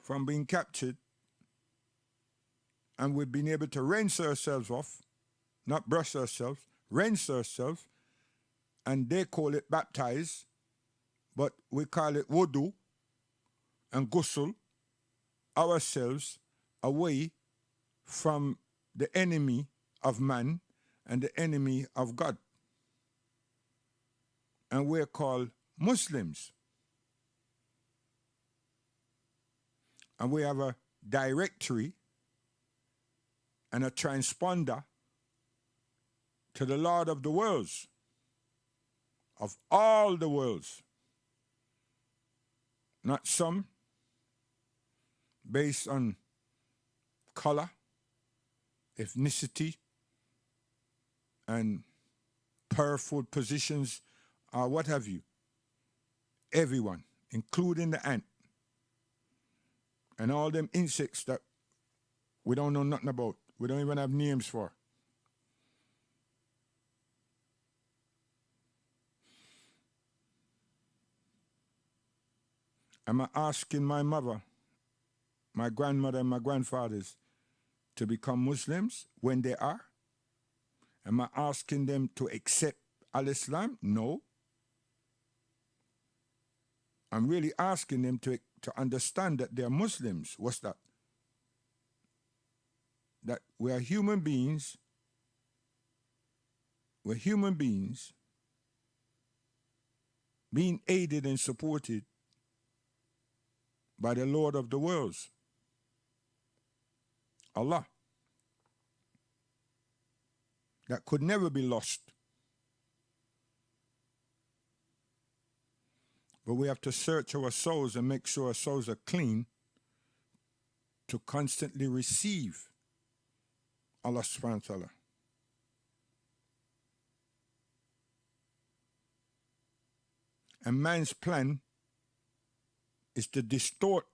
from being captured, and we've been able to rinse ourselves off, not brush ourselves, rinse ourselves, and they call it baptize, but we call it wudu and ghusl ourselves away from the enemy of man and the enemy of God. And we're called Muslims. And we have a directory and a transponder to the Lord of the worlds, of all the worlds. Not some, based on color, ethnicity, and powerful positions, or what have you. Everyone, including the ant, and all them insects that we don't know nothing about. We don't even have names for. Am I asking my mother, my grandmother, and my grandfathers to become Muslims when they are? Am I asking them to accept Al-Islam? No. I'm really asking them to understand that they're Muslims. What's that? That we are human beings. We're human beings being aided and supported by the Lord of the worlds, Allah, that could never be lost. But we have to search our souls and make sure our souls are clean to constantly receive Allah subhanahu wa ta'ala. And man's plan is to distort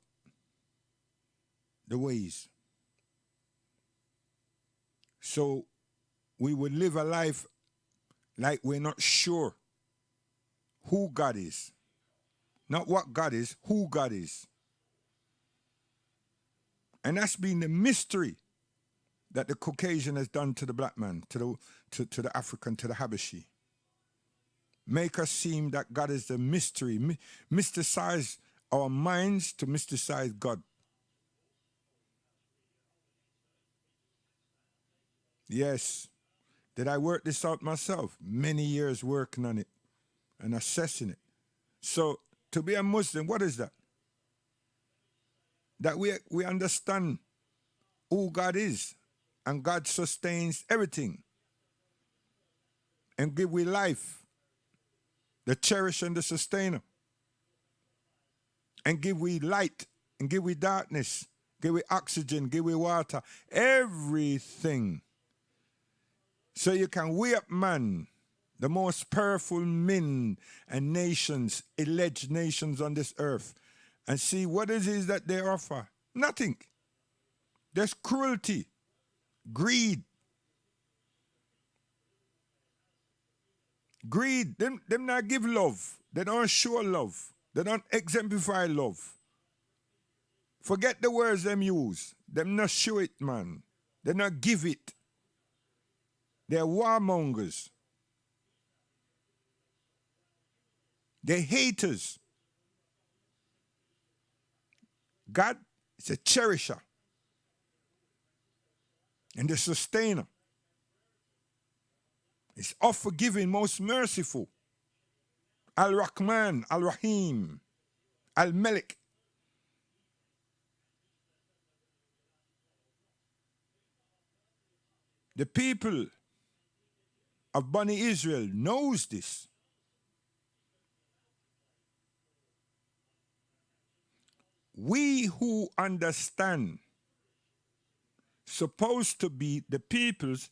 the ways. So we would live a life like we're not sure who God is. Not what God is, who God is. And that's been the mystery that the Caucasian has done to the black man, to the African, to the Habashi. Make us seem that God is the mystery, mysticize our minds to mysticize God. Yes. Did I work this out myself? Many years working on it and assessing it. So to be a Muslim, what is that? that we understand who God is, and God sustains everything and give we life, the cherisher and the sustainer, and give we light and give we darkness, give we oxygen, give we water, everything. So you can weigh up man, the most powerful men and nations, alleged nations on this earth, and see what it is that they offer. Nothing. There's cruelty, greed. Greed, them not give love. They don't show love. They don't exemplify love. Forget the words them use. Them not show it, man. They not give it. They're warmongers. They're haters. God is a cherisher and the sustainer. Is oft forgiving, most merciful. Al-Rahman, Al-Rahim, Al-Malik. The people of Bani Israel knows this. We who understand supposed to be the peoples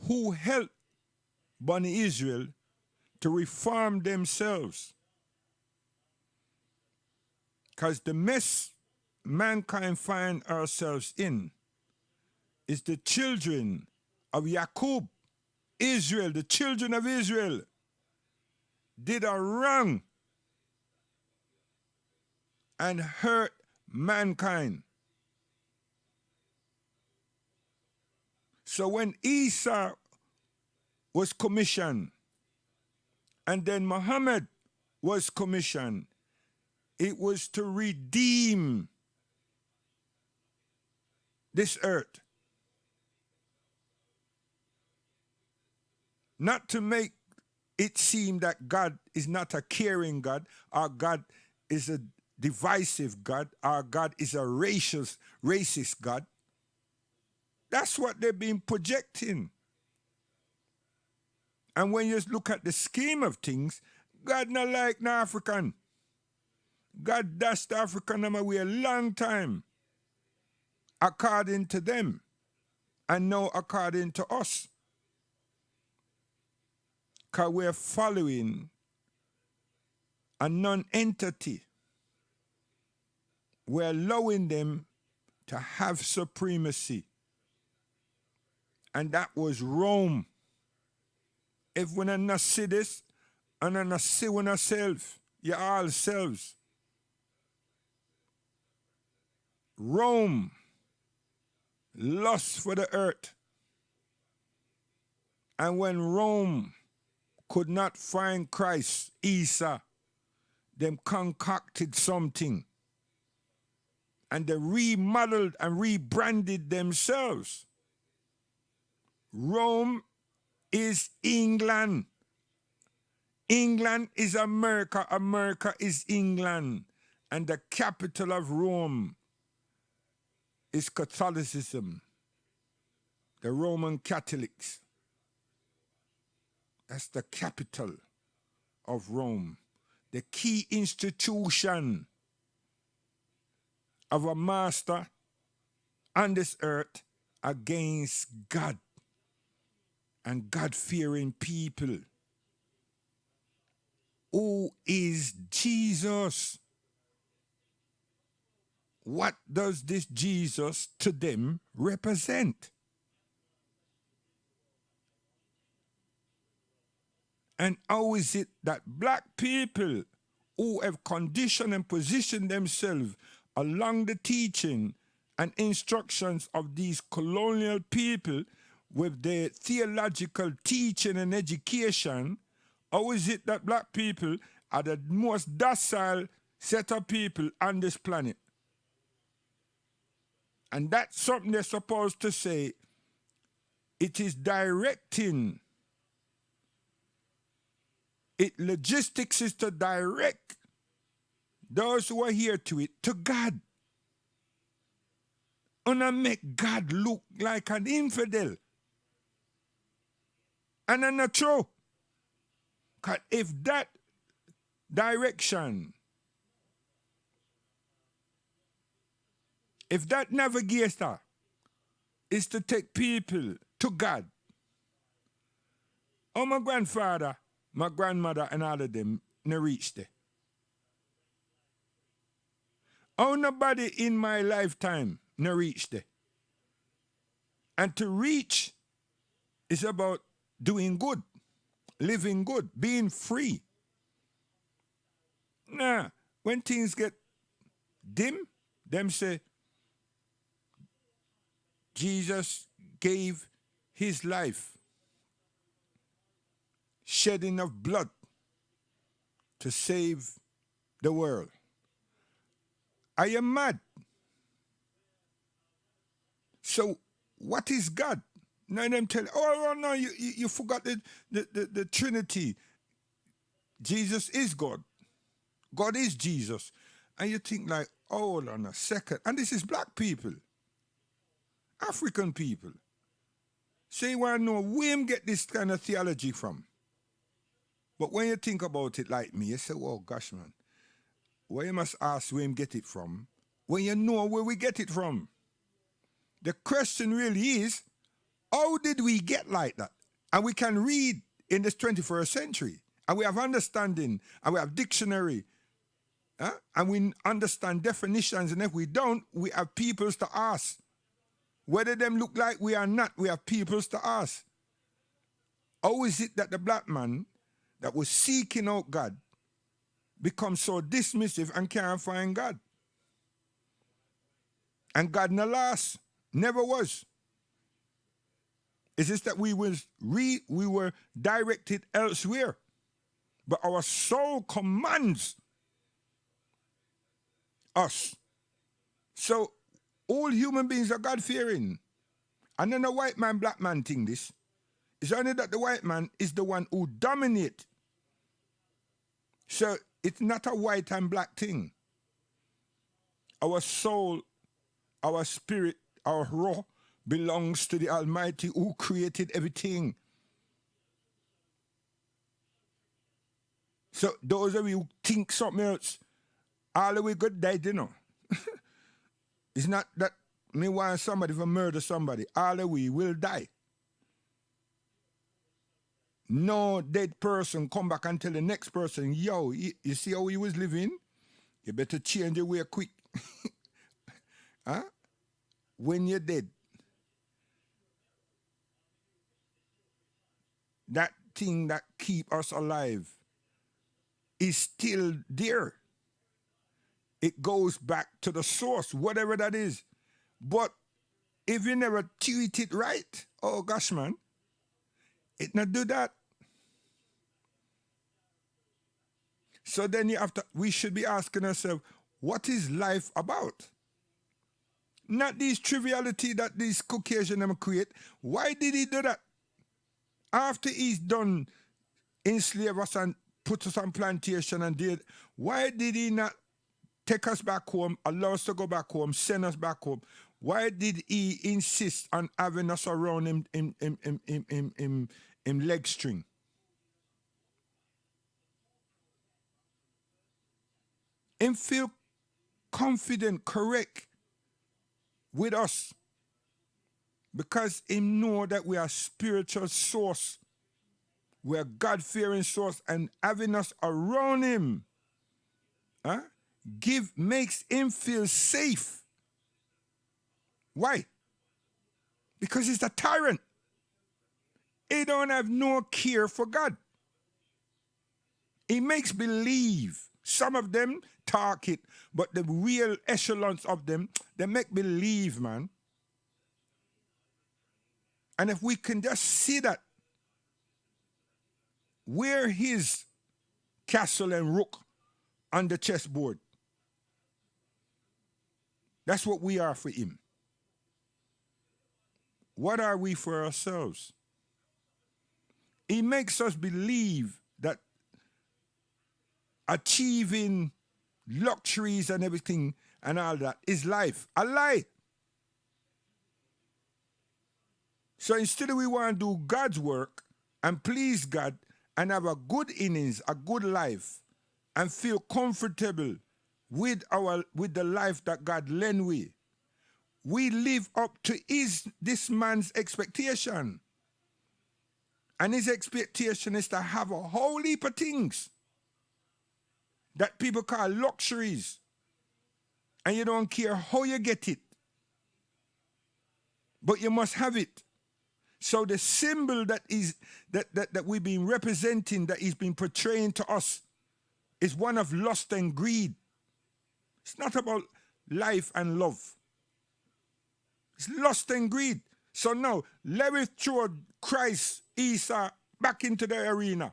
who help Bani Israel to reform themselves. Because the mess mankind find ourselves in is the children of Yaqub, Israel, the children of Israel did a wrong and hurt mankind. So when Isa was commissioned and then Muhammad was commissioned, it was to redeem this earth. Not to make it seem that God is not a caring God, our God is a divisive God, our God is a racist God. That's what they've been projecting. And when you look at the scheme of things, God not like no African. God dashed African away a long time, according to them, and now according to us. Because we're following a non-entity. We're allowing them to have supremacy. And that was Rome. If we not see this, and not see one ourselves, you all selves. Rome, lust for the earth. And when Rome could not find Christ, Isa, them concocted something. And they remodeled and rebranded themselves. Rome is England. England is America. America is England. And the capital of Rome is Catholicism. The Roman Catholics. That's the capital of Rome. The key institution of a master on this earth against God and God-fearing people. Who is Jesus? What does this Jesus to them represent? And how is it that black people who have conditioned and positioned themselves along the teaching and instructions of these colonial people with their theological teaching and education, how is it that black people are the most docile set of people on this planet? And that's something they're supposed to say. It is directing. Logistics is to direct those who are here to it to God. Una make God look like an infidel. And I'm not true. Because if that direction, if that navigator is to take people to God, oh, my grandfather, my grandmother, and all of them, no reach there. Oh, nobody in my lifetime no reach there. And to reach is about doing good, living good, being free. Nah, when things get dim, them say, Jesus gave his life, shedding of blood to save the world. I am mad. So what is God? Now them tell, oh no, you forgot the Trinity. Jesus is God. God is Jesus. And you think like, oh, hold on a second. And this is black people. African people. So you want to know where him get this kind of theology from. But when you think about it like me, you say, oh gosh, man. Why you must ask where him get it from when you know where we get it from. The question really is, how did we get like that? And we can read in this 21st century. And we have understanding. And we have dictionary. And we understand definitions. And if we don't, we have peoples to ask. Whether them look like we are not, we have peoples to ask. How is it that the black man that was seeking out God becomes so dismissive and can't find God? And God no last, never was. It's just that we were directed elsewhere. But our soul commands us. So all human beings are God-fearing. And then the white man, black man thing this. It's only that the white man is the one who dominates. So it's not a white and black thing. Our soul, our spirit, our raw belongs to the Almighty who created everything. So those of you who think something else, all the way good died, you know. It's not that me want somebody to murder somebody. All the way will die. No dead person come back and tell the next person, yo, you see how he was living? You better change your way quick. Huh? When you're dead. That thing that keep us alive is still there. It goes back to the source, whatever that is. But if you never treat it right, oh gosh, man, it not do that. So then we should be asking ourselves, what is life about? Not these triviality that these Caucasian them create. Why did he do that? After he's done enslave us and put us on plantation and did, why did he not take us back home, allow us to go back home, send us back home? Why did he insist on having us around him leg string? Him feel confident, correct with us because him know that we are spiritual source. We are God-fearing source, and having us around him makes him feel safe. Why? Because he's a tyrant. He don't have no care for God. He makes believe. Some of them talk it, but the real echelons of them, they make believe, man. And if we can just see that, we're his castle and rook on the chessboard. That's what we are for him. What are we for ourselves? He makes us believe that achieving luxuries and everything and all that is life. A lie. So instead we want to do God's work and please God and have a good innings, a good life, and feel comfortable with the life that God lend we live up to this man's expectation. And his expectation is to have a whole heap of things that people call luxuries. And you don't care how you get it. But you must have it. So the symbol that we've been representing, that he's been portraying to us, is one of lust and greed. It's not about life and love. It's lust and greed. So now, let me throw Christ, Esau, back into the arena.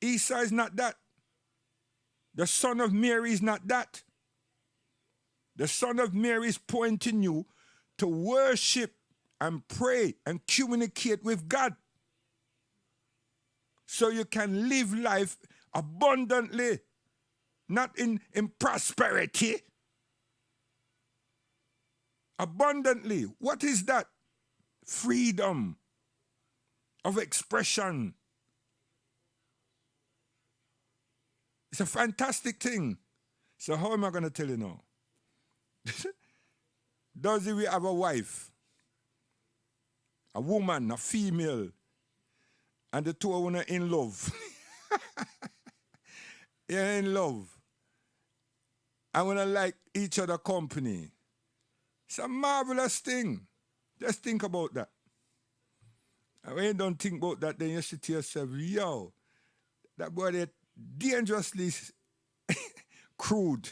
Esau is not that. The son of Mary is not that. The son of Mary is pointing you to worship and pray and communicate with God, so you can live life abundantly, not in prosperity. Abundantly. What is that? Freedom of expression. It's a fantastic thing. So how am I going to tell you now? Does we have a wife, a woman, a female, and the two are in love? You're in love. And when I like each other company. It's a marvelous thing. Just think about that. And when you don't think about that, then you say to yourself, yo, that boy is dangerously crude.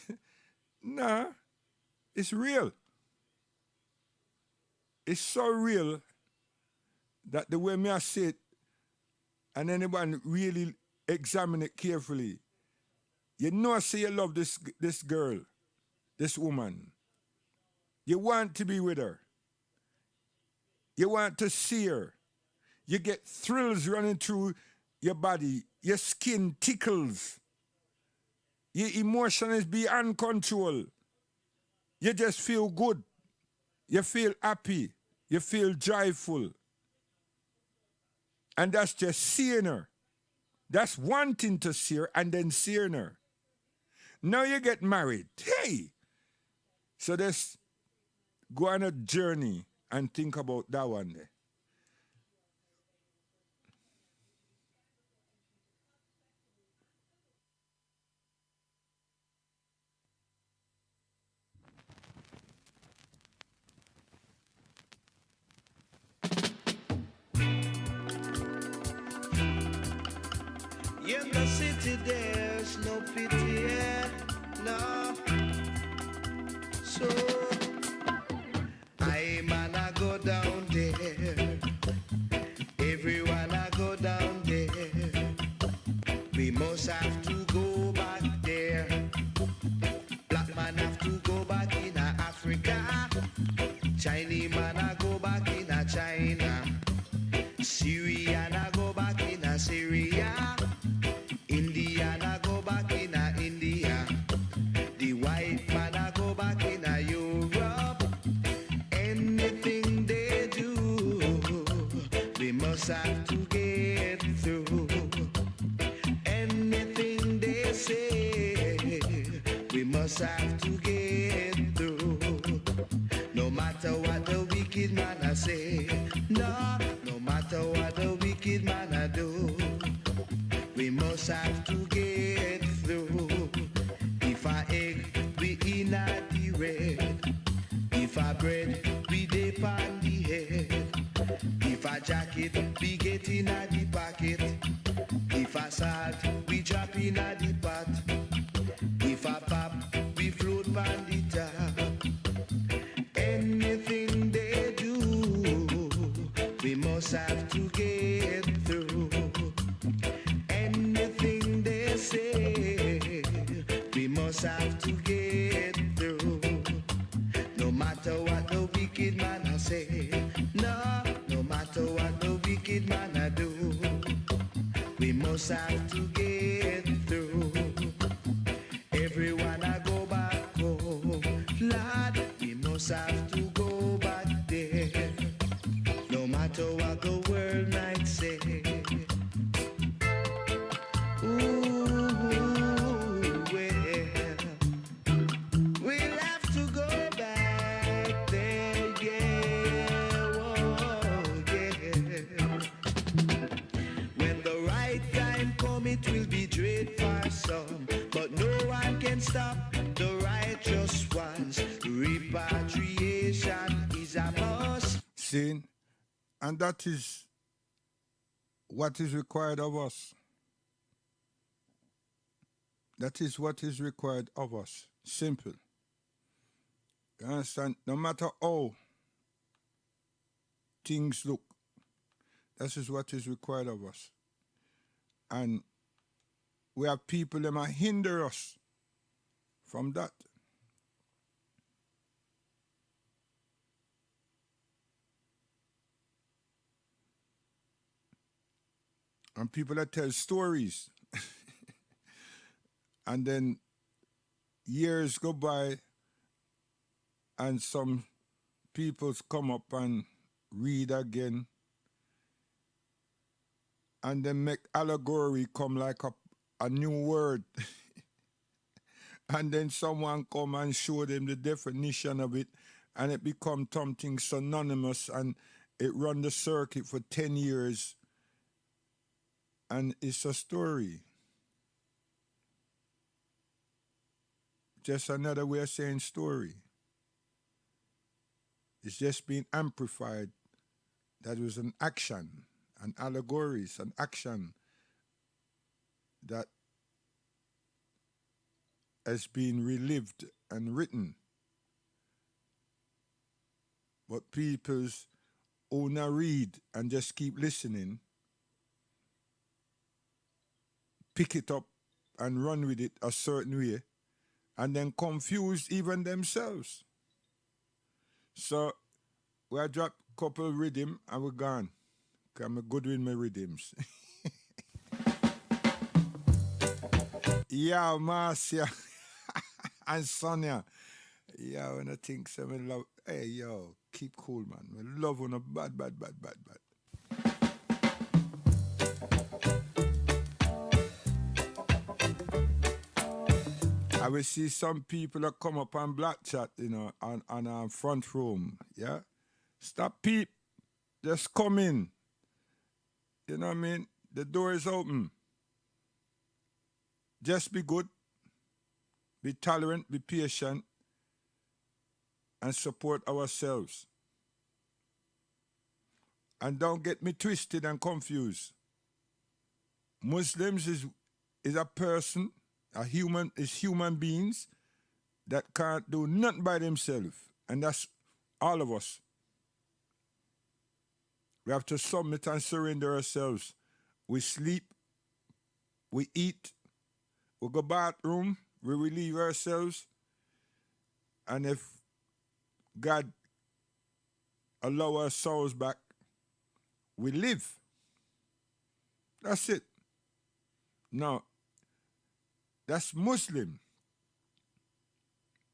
Nah, it's real. It's so real that the way me I say it, and anyone really examine it carefully, you know I say you love this girl, this woman. You want to be with her. You want to see her. You get thrills running through your body. Your skin tickles. Your emotion is beyond control. You just feel good. You feel happy. You feel joyful. And that's just seeing her. That's wanting to see her and then seeing her. Now you get married. Hey! So this, go on a journey and think about that one day. In the city there's no pity, no. So I'm gonna go down there. Everyone I go down there. We must have to go back there. Black man have to go back in Africa. Chinese man I go back in China. Syrian I go back in Syria. Indian I go back in India. The white man I go back in Europe. Anything they do, we must have to get through. Anything they say, we must have to get through. No matter what the wicked man I say, no matter what the wicked man I do, we must have to get through. If I egg, we in at the red. If I bread, we dip on the head. If I jacket, we get in at the pocket. If I salt, we drop in at the pot. If I pop, we float on the top. Anything they do, we must have to get through. Anything they say, we must have to get through. No matter what the wicked man I say, no matter what the wicked man I do, we must have to get through. Everyone I go back home, Lord, we must have to go back there. it will be dread for some, but no one can stop the righteous ones. Repatriation is a must. See, and that is what is required of us. That is what is required of us. Simple. You understand? No matter how things look, that is what is required of us. And we have people that might hinder us from that. And people that tell stories. And then years go by and some people come up and read again. And then make allegory come like a new word. And then someone come and show them the definition of it, and it become something synonymous, and it run the circuit for 10 years. And it's a story. Just another way of saying story. It's just been amplified. That was an action, an allegory, it's an action that has been relived and written. But people's who not read and just keep listening, pick it up and run with it a certain way, and then confuse even themselves. So we drop a couple rhythm and we're gone. I'm good with my rhythms. Yeah, Marcia and Sonia. Yeah, when I think so, I love. Hey, yo, keep cool, man. I love on a bad. I will see some people that come up on Black Chat, you know, on front room, yeah? Stop peep. Just come in. You know what I mean? The door is open. Just be good. Be tolerant, be patient, and support ourselves. And don't get me twisted and confused. Muslims is a person, human beings that can't do nothing by themselves. And that's all of us. We have to submit and surrender ourselves. We sleep, we eat, we go bathroom, we relieve ourselves. And if God allow our souls back, we live. That's it. Now, that's Muslim.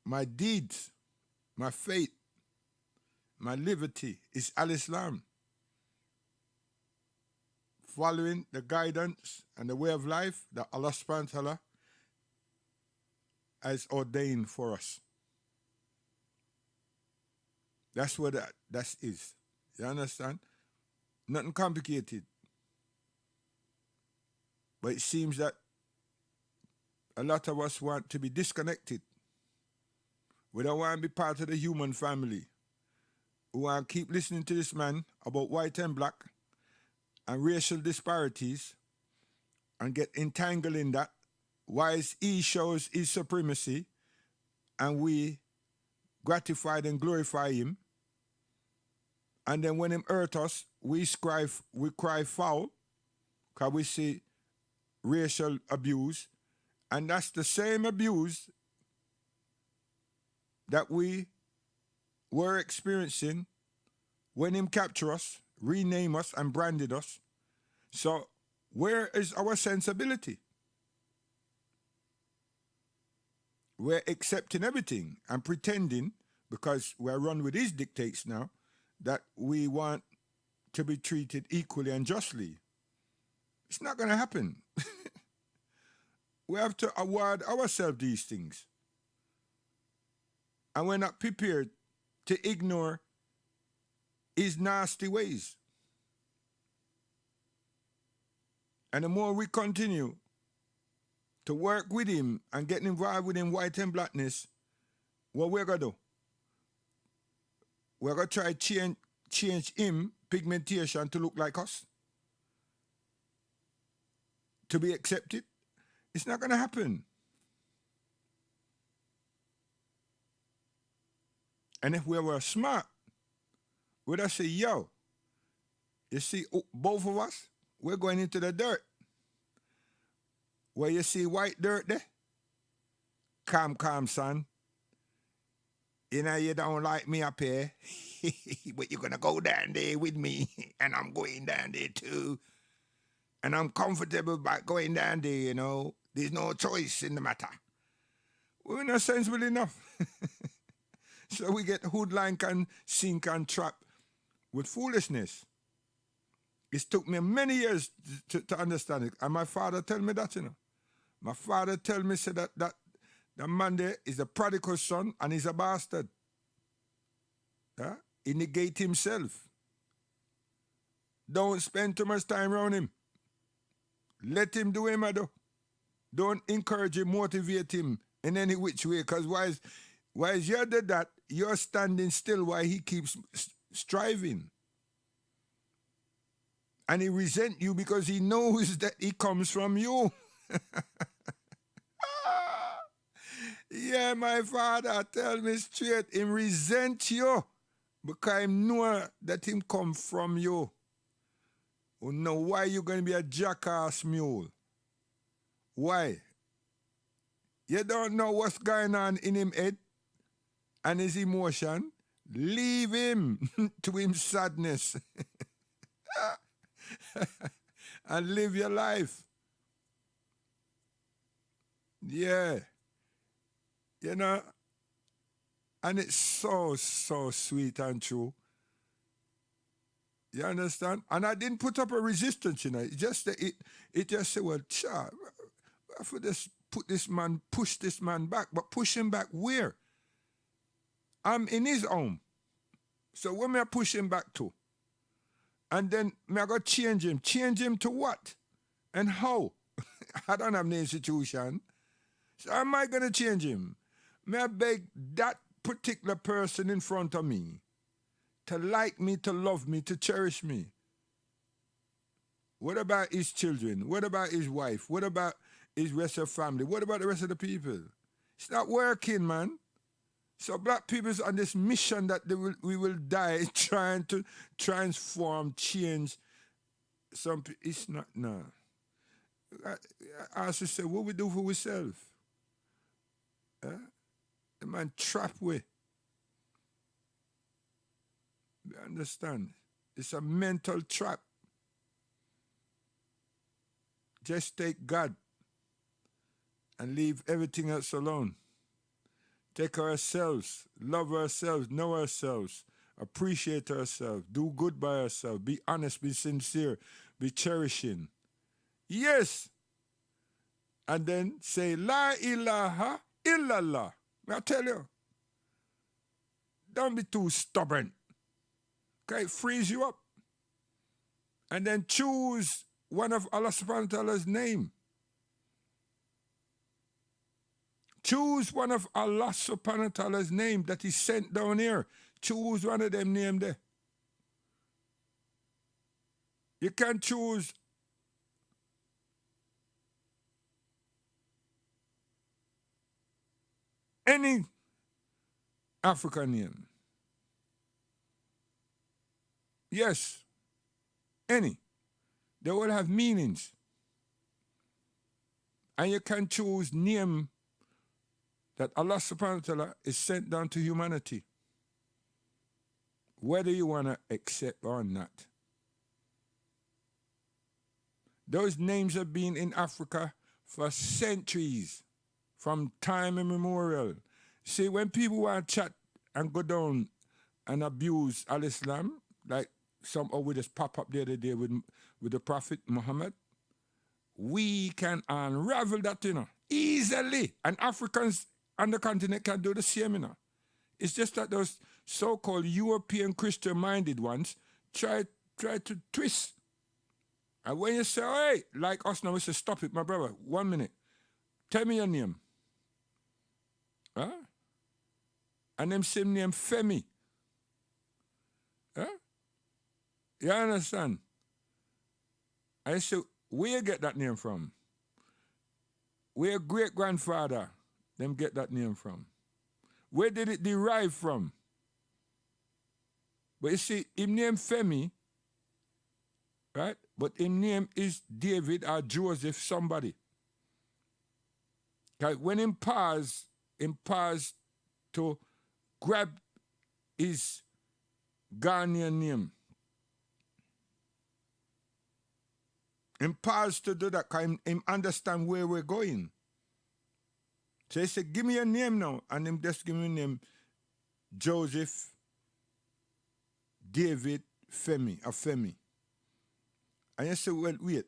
My deeds, my faith, my liberty is Al-Islam. Following the guidance and the way of life that Allah subhanahu wa ta'ala has ordained for us. That's what that is. You understand? Nothing complicated. But it seems that a lot of us want to be disconnected. We don't want to be part of the human family. We want to keep listening to this man about white and black and racial disparities and get entangled in that, whilst he shows his supremacy and we gratify and glorify him. And then when him hurt us, we cry foul because we see racial abuse. And that's the same abuse that we were experiencing when him captured us, rename us, and branded us. So where is our sensibility? We're accepting everything and pretending, because we're run with his dictates now, that we want to be treated equally and justly. It's not going to happen. We have to award ourselves these things. And we're not prepared to ignore his nasty ways. And the more we continue to work with him and get involved with him white and blackness, what we're going to do? We're going to try to change him pigmentation to look like us? To be accepted? It's not going to happen. And if we were smart, we'd have say, yo, you see, both of us, we're going into the dirt. Where you see white dirt there? Calm, son. You know, you don't like me up here, but you're going to go down there with me, and I'm going down there too. And I'm comfortable about going down there, you know. There's no choice in the matter. We're not sensible enough. So we get hoodlink and sink and trap with foolishness. It took me many years to understand it. And my father tell me that, you know. My father tell me say that the man there is a prodigal son and he's a bastard. Yeah? He negate himself. Don't spend too much time around him. Let him do him, I do. Don't encourage him, motivate him in any which way. Because while you did that, you're standing still while he keeps striving. And he resent you because he knows that he comes from you. Yeah, my father tell me straight, him resent you because he know that him come from you. You know why you going to be a jackass mule? Why? You don't know what's going on in him head and his emotion. Leave him to him sadness. And live your life. Yeah. You know, and it's so sweet and true. You understand? And I didn't put up a resistance, you know. It just said, well, for this, push this man back. But push him back where? I'm in his home. So where may I push him back to? And then I go change him. Change him to what? And how? I don't have no institution. So how am I going to change him? May I beg that particular person in front of me to like me, to love me, to cherish me? What about his children? What about his wife? What about his rest of family? What about the rest of the people? It's not working, man. So black people's on this mission that we will die trying to transform, change. It's not, no. I also say, what we do for ourselves? The man trap we. You understand? It's a mental trap. Just take God and leave everything else alone. Take ourselves, love ourselves, know ourselves, appreciate ourselves, do good by ourselves, be honest, be sincere, be cherishing. Yes. And then say, La ilaha illallah. I tell you, don't be too stubborn. Okay, freeze you up. And then choose one of Allah subhanahu wa ta'ala's name. Choose one of Allah subhanahu wa ta'ala's name that He sent down here. Choose one of them name there. You can choose any African name. Yes, any. They will have meanings. And you can choose name that Allah subhanahu wa ta'ala is sent down to humanity, whether you want to accept or not. Those names have been in Africa for centuries, from time immemorial. See, when people want to chat and go down and abuse Al-Islam, like some we just pop up the other day with the Prophet Muhammad, we can unravel that, you know, easily. And Africans on the continent can do the same, you know. It's just that those so-called European Christian-minded ones try to twist. And when you say, hey, like us now, we say, stop it, my brother, 1 minute. Tell me your name. Huh? And them same name Femi. Huh? You understand? I say, where you get that name from? Where great-grandfather them get that name from? Where did it derive from? But you see, him name Femi, right? But his name is David or Joseph somebody. Because when him pause to grab his Ghanaian name. Him pause to do that because him understand where we're going. So he said, give me a name now. And him just give me a name, Joseph David Femi, or Femi. And you say, well, wait.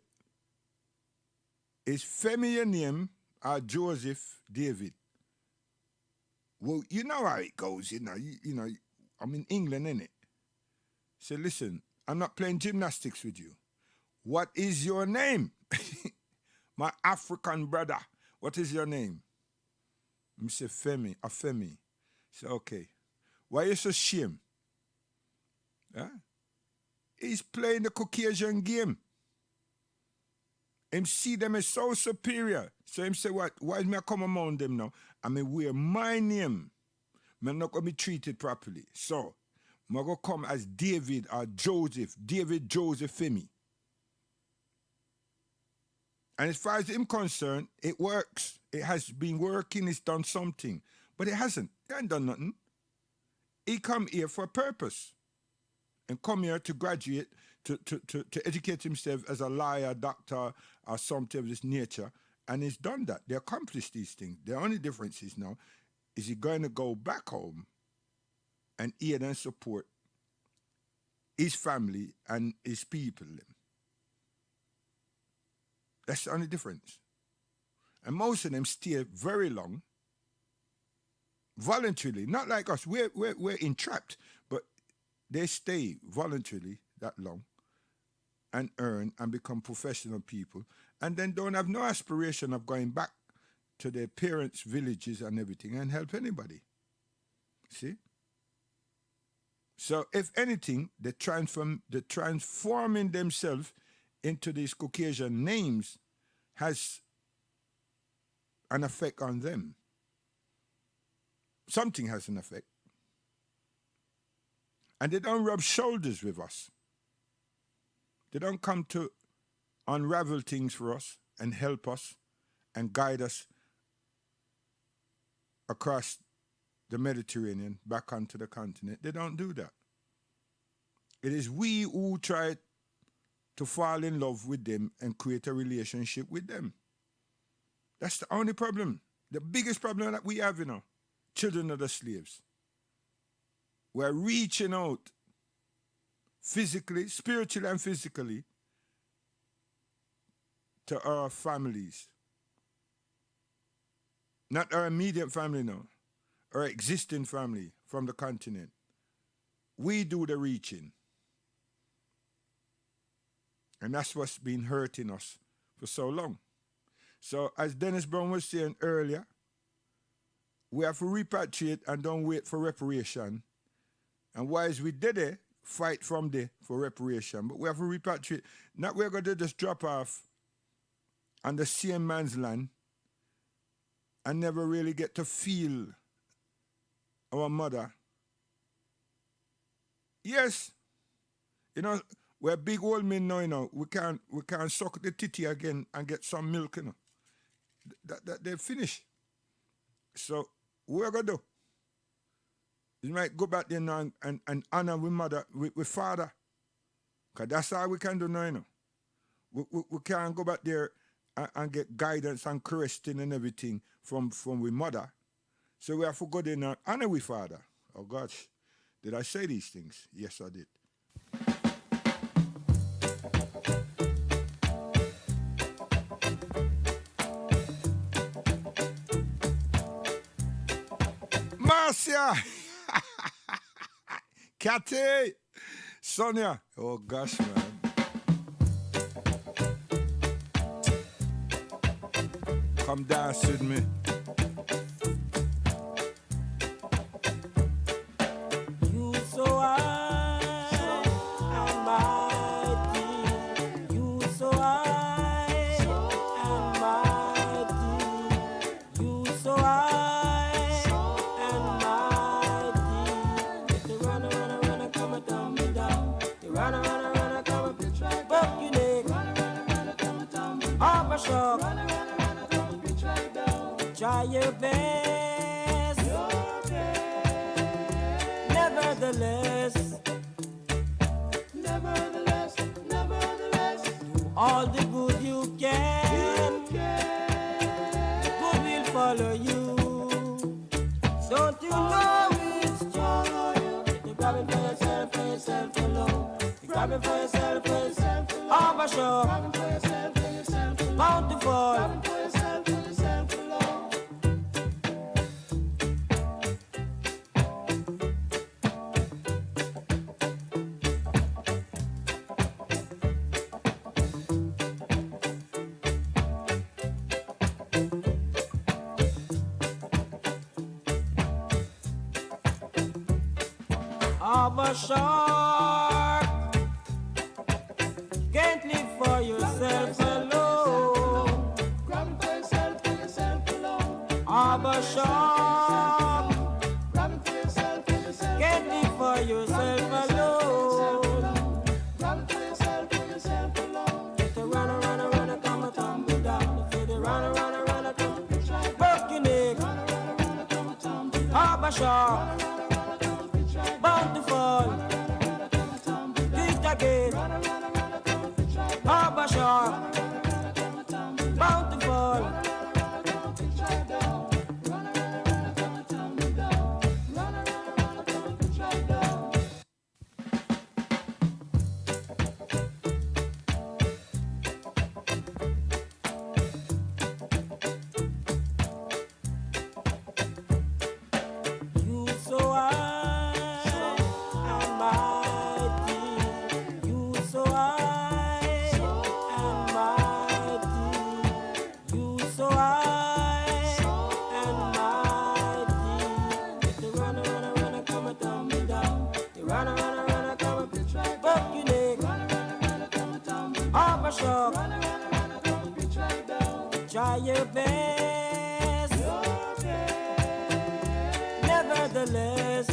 Is Femi your name or Joseph David? Well, you know how it goes, you know. I'm in England, innit? So listen, I'm not playing gymnastics with you. What is your name? My African brother, what is your name? I say Femi, a Femi. Say, okay. Why are you so ashamed? Huh? He's playing the Caucasian game. Him see them as so superior. So him say, what? Why is me come among them now? I mean, wear my name. I'm not going to be treated properly. So, I'm going to come as David or Joseph. David Joseph Femi. And as far as I'm concerned, it works. It has been working. It's done something. But it hasn't. It ain't done nothing. He come here for a purpose. And come here to graduate, to educate himself as a lawyer, doctor, or something of this nature. And he's done that. They accomplished these things. The only difference is now, is he going to go back home and aid and support his family and his people? That's the only difference. And most of them stay very long, voluntarily, not like us. We're entrapped, but they stay voluntarily that long and earn and become professional people, and then don't have no aspiration of going back to their parents' villages and everything and help anybody. See? So if anything, the transforming themselves into these Caucasian names has an effect on them. Something has an effect. And they don't rub shoulders with us. They don't come to unravel things for us and help us and guide us across the Mediterranean back onto the continent. They don't do that. It is we who try to fall in love with them and create a relationship with them. That's the only problem. The biggest problem that we have, children of the slaves. We're reaching out physically, spiritually and physically to our families. Not our immediate family now, our existing family from the continent. We do the reaching. And that's what's been hurting us for so long. So as Dennis Brown was saying earlier, we have to repatriate and don't wait for reparation. And whilst we did it, fight from there for reparation. But we have to repatriate. Not we're going to just drop off on the same man's land and never really get to feel our mother. Yes, we're big old men now, we can't suck the titty again and get some milk, That they're finished. So what we're going to do? You might go back there now and honor with mother, with father. Because that's all we can do now, We can't go back there and get guidance and caressing and everything from with mother. So we have to go there and honor with father. Oh gosh, did I say these things? Yes, I did. Marcia! Cathy! Sonia! Oh gosh, man. Come dance with me. You so high and mighty. You so high and mighty. You so high and mighty. You run, come and tumble down. You run, come and buck your neck. Up a shock. Try your best. Nevertheless, do all the good you can. Good will follow you. Don't you know it's true? You're grabbing for yourself alone. You're grabbing for yourself alone. Overshot. Bountiful. Of a shark, can't live for yourself alone. Of a shark, can't live for yourself alone. If you run, come and tumble down. If you run, come, broke your neck. Of a shark. Bountiful, it again. Harbor Shark, bountiful. You so high and mighty. You so high and mighty. You so high and mighty. You run, come and tumble down. You run, come and buck your neck. Harbor Shark, try your best. Nevertheless,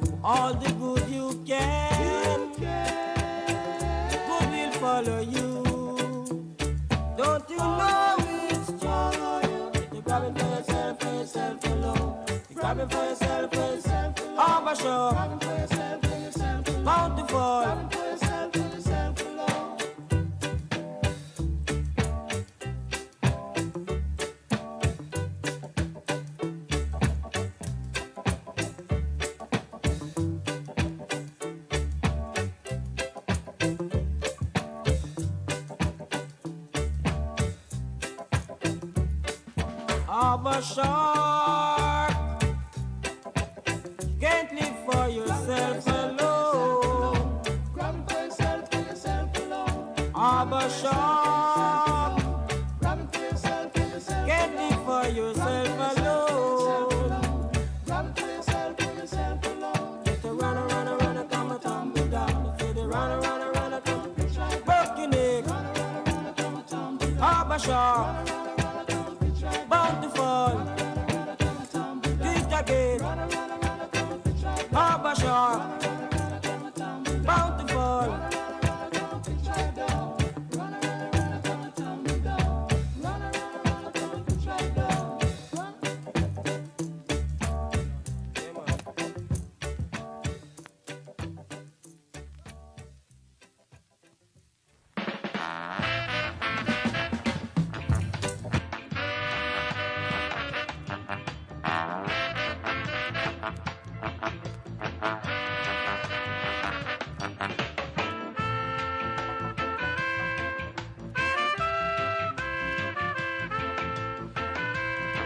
do all the good you can. Good will follow you. Don't you know it's true? You're grabbing for yourself alone. You're grabbing for yourself alone. Harbor Shark, bountiful. Of a shark, can't live for yourself alone. Of a shark, can't live for yourself alone. If you run, come and tumble down. If you run, come, broke your neck. Of a shark, bountiful, it again. Harbor Shark, bountiful.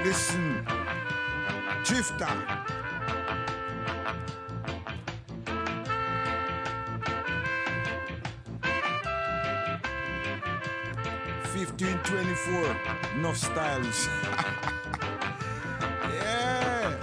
Listen, Drifter. 1524, enough styles. Yeah.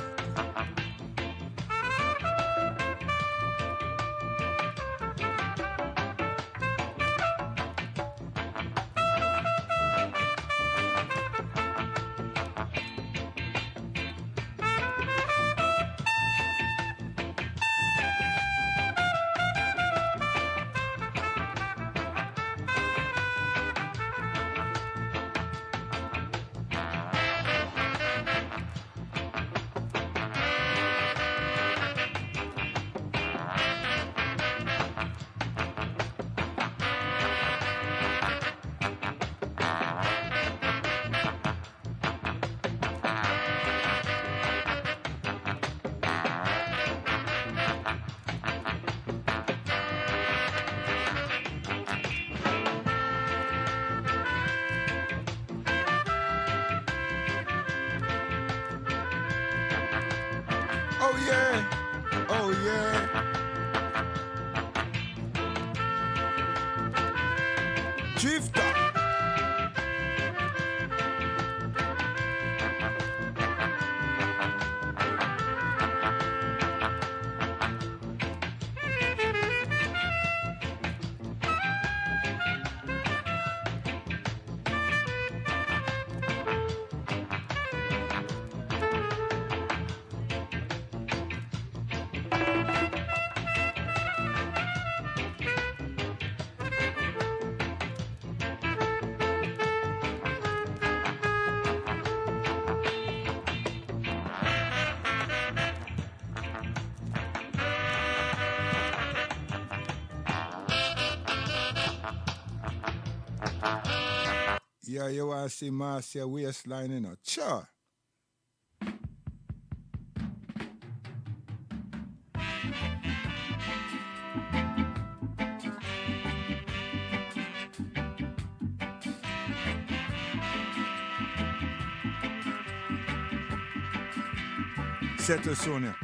Oh yeah. Oh yeah. Drifter. Yeah, you want to see Marcia waistline, you know? Sure. Settle Sonia.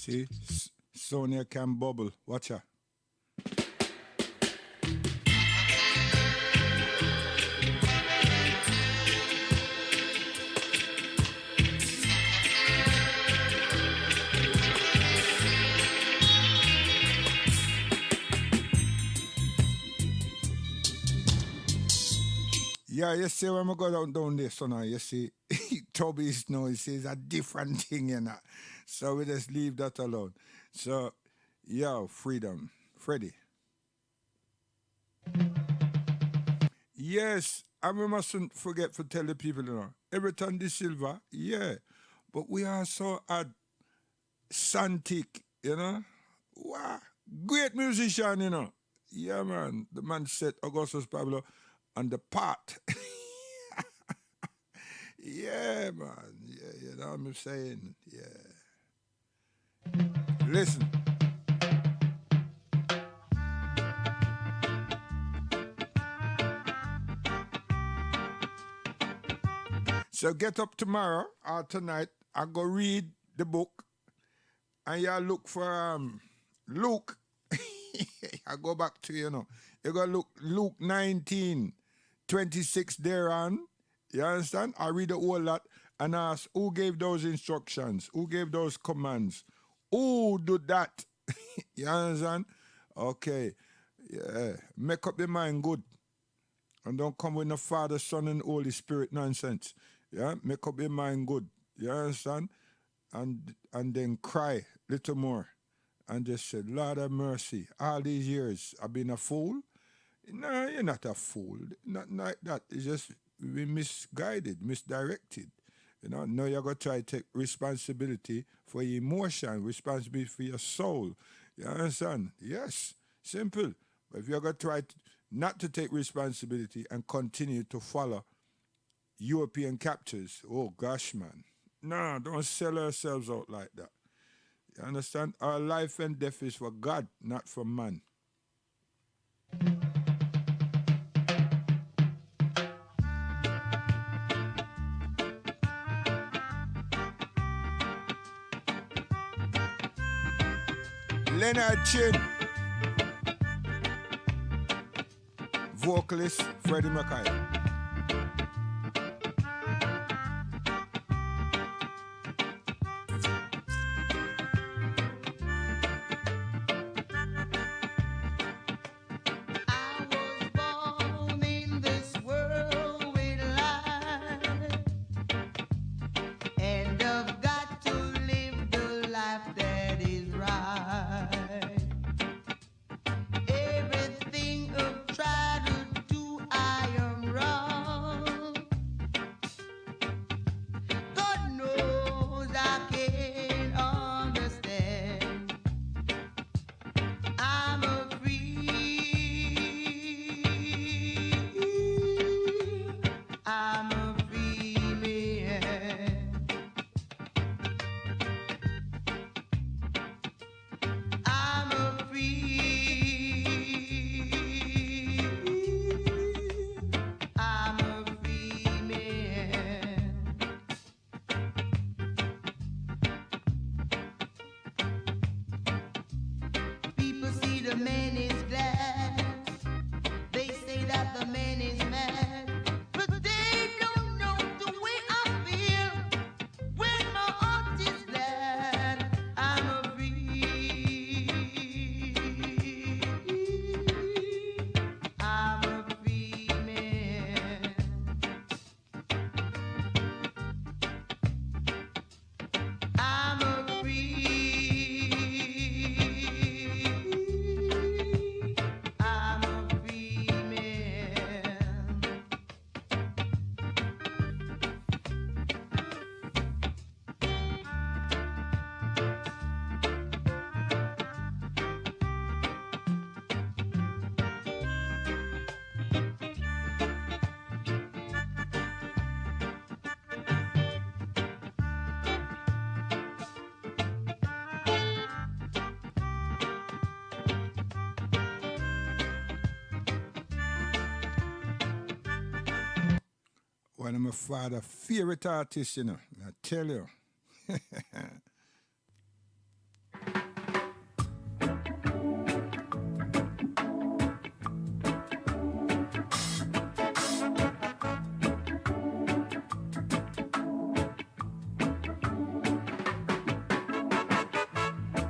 See, Sonia can bubble. Watch her. Yeah, you see when I go down there, so now you see Toby's noise is a different thing, you know. So we just leave that alone. So, yo, freedom. Freddie. Yes, and we mustn't forget to tell the people, you know, Everton De Silva, yeah. But we also had Santic, you know. Wow. Great musician, you know. Yeah, man. The man said Augustus Pablo on the part. Yeah, man. Yeah, you know what I'm saying? Yeah. Listen. So get up tomorrow or tonight and go read the book. And you look for Luke. I go back to, you go look Luke 19:26 there on. You understand? I read the whole lot and ask who gave those instructions, who gave those commands, who did that. You understand? Okay. Yeah. Make up your mind good. And don't come with no Father, Son, and Holy Spirit nonsense. Yeah? Make up your mind good. You understand? And then cry a little more. And just say, Lord have mercy. All these years I've been a fool. No, you're not a fool. Not like that. It's just we misguided, misdirected. Now you're going to try to take responsibility for your emotion, responsibility for your soul. You understand? Yes. Simple. But if you're going to try not to take responsibility and continue to follow European captors, oh gosh, man. No, don't sell ourselves out like that. You understand? Our life and death is for God, not for man. Leonard Chin. Vocalist Freddie McKay. One of my father's favorite artists, I tell you.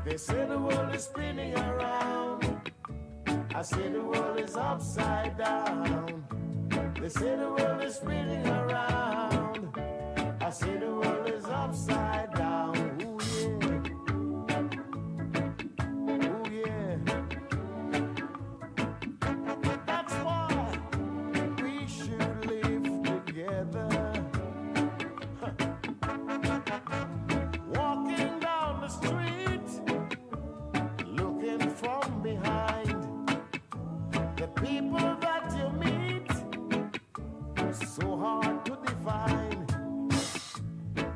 They say the world is spinning around. I say the world is upside down. They say the world is spinning around. I say the world is upside down. Ooh yeah. Ooh yeah. That's why we should live together. Walking down the street, looking from behind. The people that you meet, so hard to define.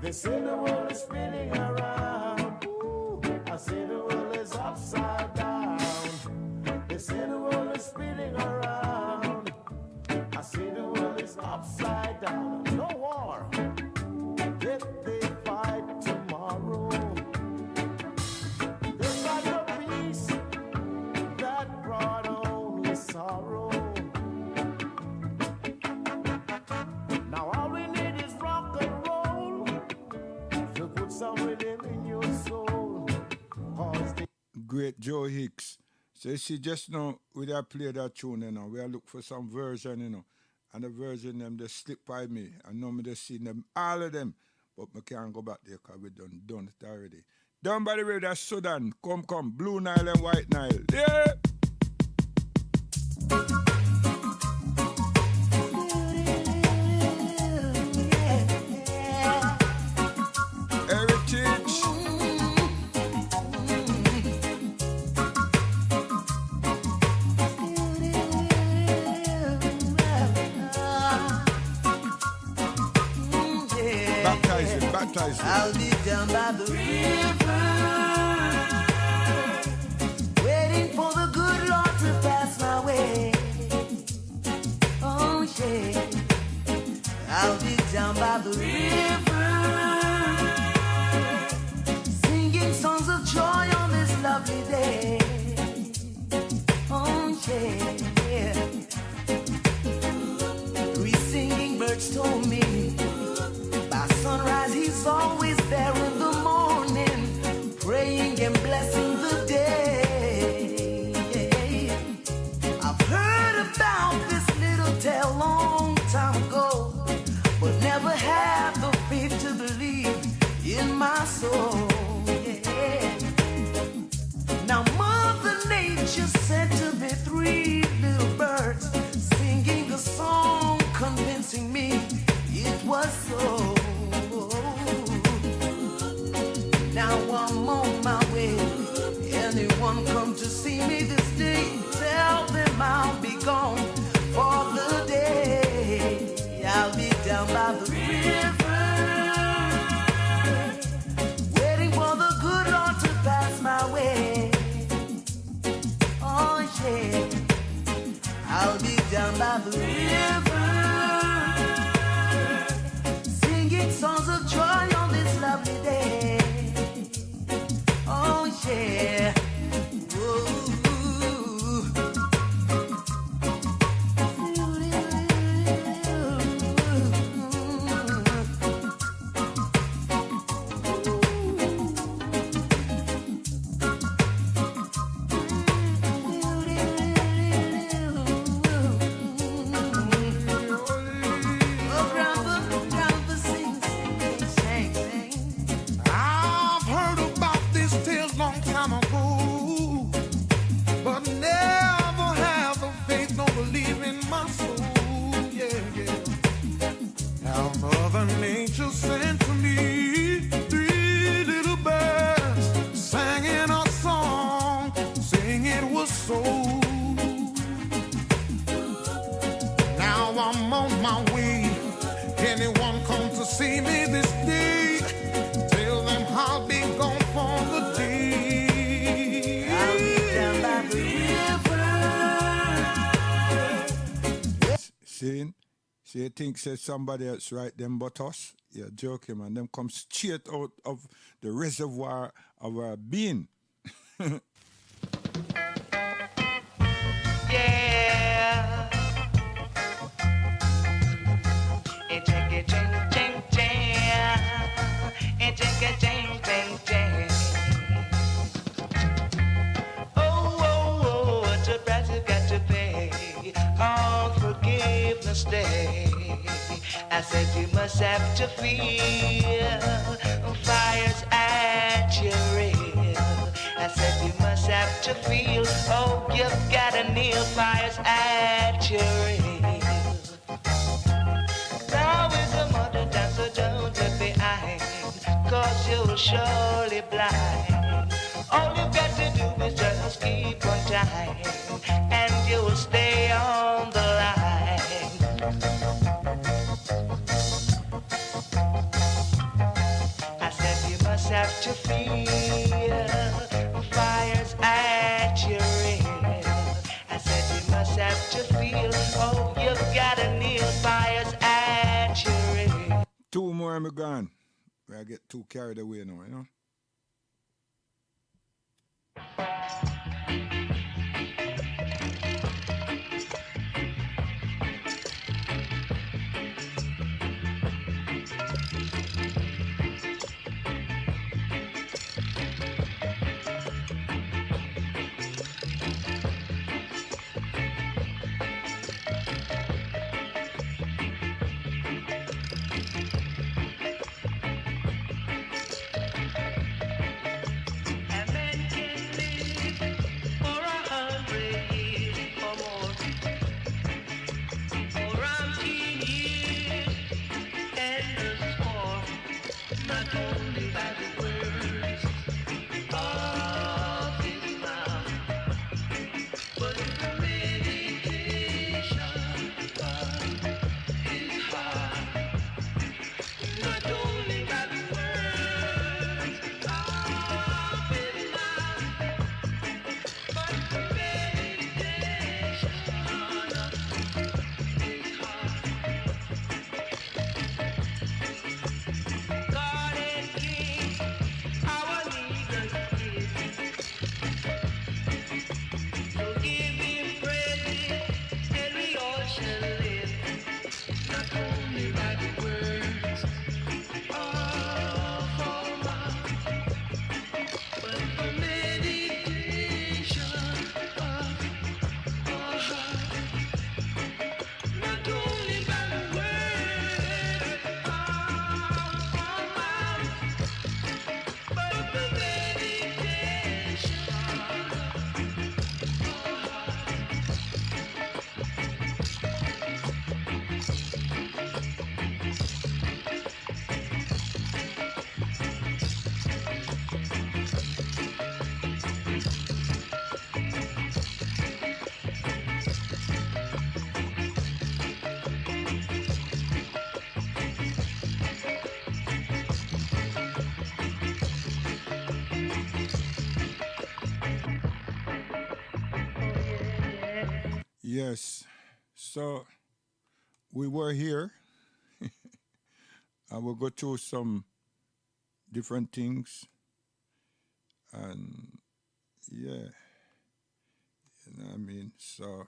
They say the world is spinning around. Ooh, I say the world is upside down. They say the world is spinning around. I say the world is upside down. No war. great Joe Hicks. So she just know we have play that tune, you know. We are look for some version, you know. And the version them just slip by me. I know me just see them, all of them. But I can't go back there because we done it already. Down by the way, that's Sudan. Come. Blue Nile and White Nile. Yeah! Heritage. Baptizing. I'll be down by the river, waiting for the good Lord to pass my way. Oh yeah, I'll be down by the river, singing songs of joy on this lovely day. Oh yeah, three singing birds told me by sunrise he's always there in the morning, praying and blessing the day. I've heard about this little tale long time ago, but never had the faith to believe in my soul. Now Mother Nature sent to me three little birds, singing a song, convincing me it was so. Now I'm on my way. Anyone come to see me this day, tell them I'll be gone for the day. I'll be down by the river, waiting for the good Lord to pass my way. Oh yeah, I'll be down by the river, singing songs of joy on this lovely day. Oh yeah. See, you think said somebody else write them but us? You're joking, man. Them come straight out of the reservoir of our being. Yeah. Oh, what a price you got to pay on forgiveness day. I said you must have to feel fires at your rear. I said you must have to feel, oh, you've got to kneel, fires at your rear. Now is a mother dance, so don't look behind, cause you're surely blind. All you've got to do is just keep on time, and you'll stay on the line. I said you must have to feel fires at your rear. I said you must have to feel, oh, you've got to kneel, fires at your rear. Two more and we're gone. I get too carried away now, you know. Yes. So we were here. I will go through some different things. And yeah. You know what I mean? So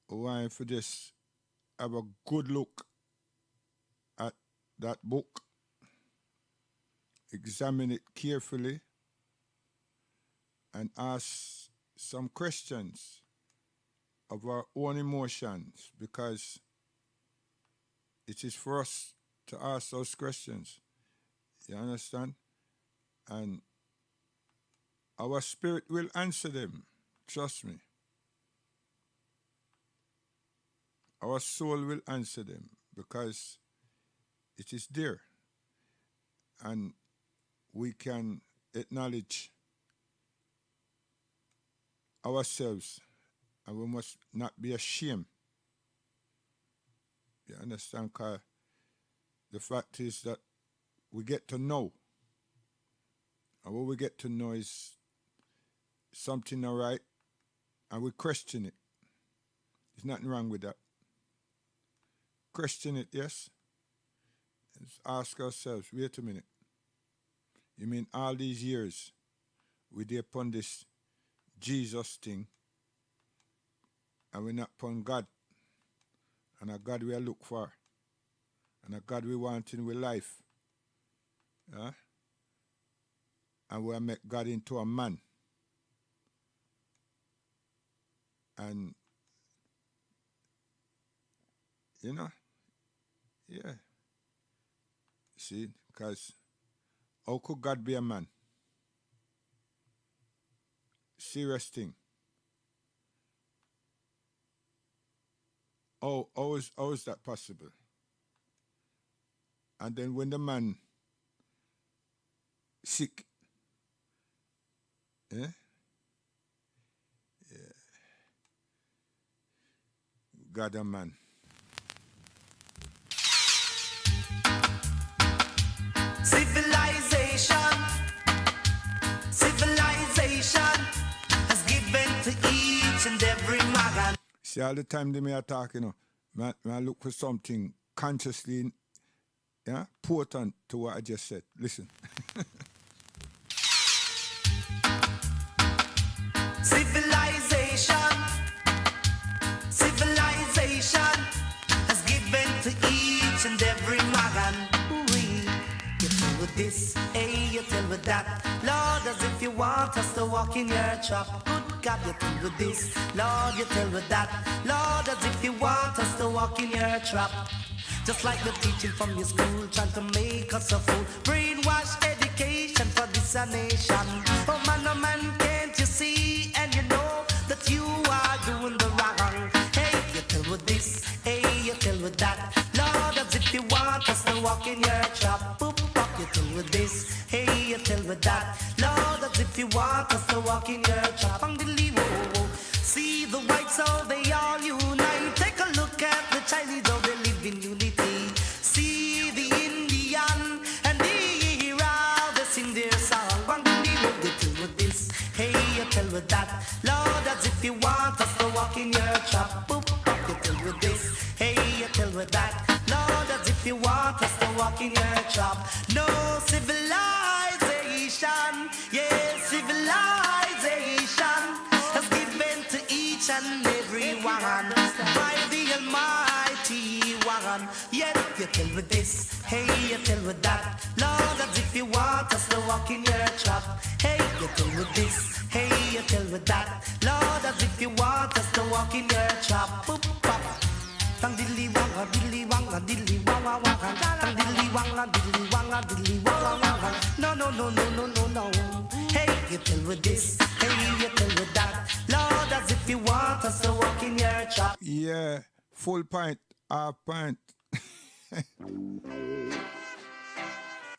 why for this have a good look at that book, examine it carefully, and ask some questions of our own emotions, because it is for us to ask those questions. You understand? And our spirit will answer them. Trust me. Our soul will answer them because it is there. And we can acknowledge ourselves, and we must not be ashamed. You understand? Because the fact is that we get to know. And what we get to know is something all right, and we question it. There's nothing wrong with that. Question it, yes? Let's ask ourselves, wait a minute. You mean all these years we did upon this Jesus thing, and we're not upon God, and a God we look for, and a God we want in our life, and we make God into a man, and you know, yeah. See, because how could God be a man? Serious thing. How is that possible? And then when the man sick, yeah, God a man. Civilization has given to each and every man. See, all the time they may attack, you know, I look for something consciously, yeah, important to what I just said. Listen. Civilization has given to each and every man. You tell with this, hey, you tell with that. Lord, as if you want us to walk in your trap. Good God, you tell with this. Lord, you tell with that. Lord, as if you want us to walk in your trap. Just like the teaching from your school, trying to make us a fool. Brainwash education for this nation. Oh man, can't you see? And you know that you are doing the wrong. Hey, you tell with this. Hey, you tell with that. Lord, as if you want us to walk in your trap. Boop, pop, you tell with this. Hey, you tell with that. Lord, as if you want us to walk in your trap. See the whites, how they all unite. Take a look at the Chinese, how they live in unity. See the Indian and the Arab, they sing their song. They tell with this, hey, you tell with that. Lord, as if you want us to walk in your trap. Boop, pop, you tell with this, hey, you tell with that. Lord, as if you want us to walk in your trap. No civilization, yes, civilization has given to each and every one by the Almighty One. Yet you tell with this, hey, you tell with that. Lord, as if you want us to walk in your trap. Hey, you tell with this, hey, you tell with that. Lord, as if you want us to walk in your trap. Boop, pop. Tang dilly wanga, dilly wanga, dilly wanga wanga. Tang dilly wanga, dilly wanga, dilly wanga wanga. No, no, no, no, no, no, no. Hey, you tell with this, hey, you tell with that. Lord, as if you want us to walk in your trap. Yeah, full pint, half pint.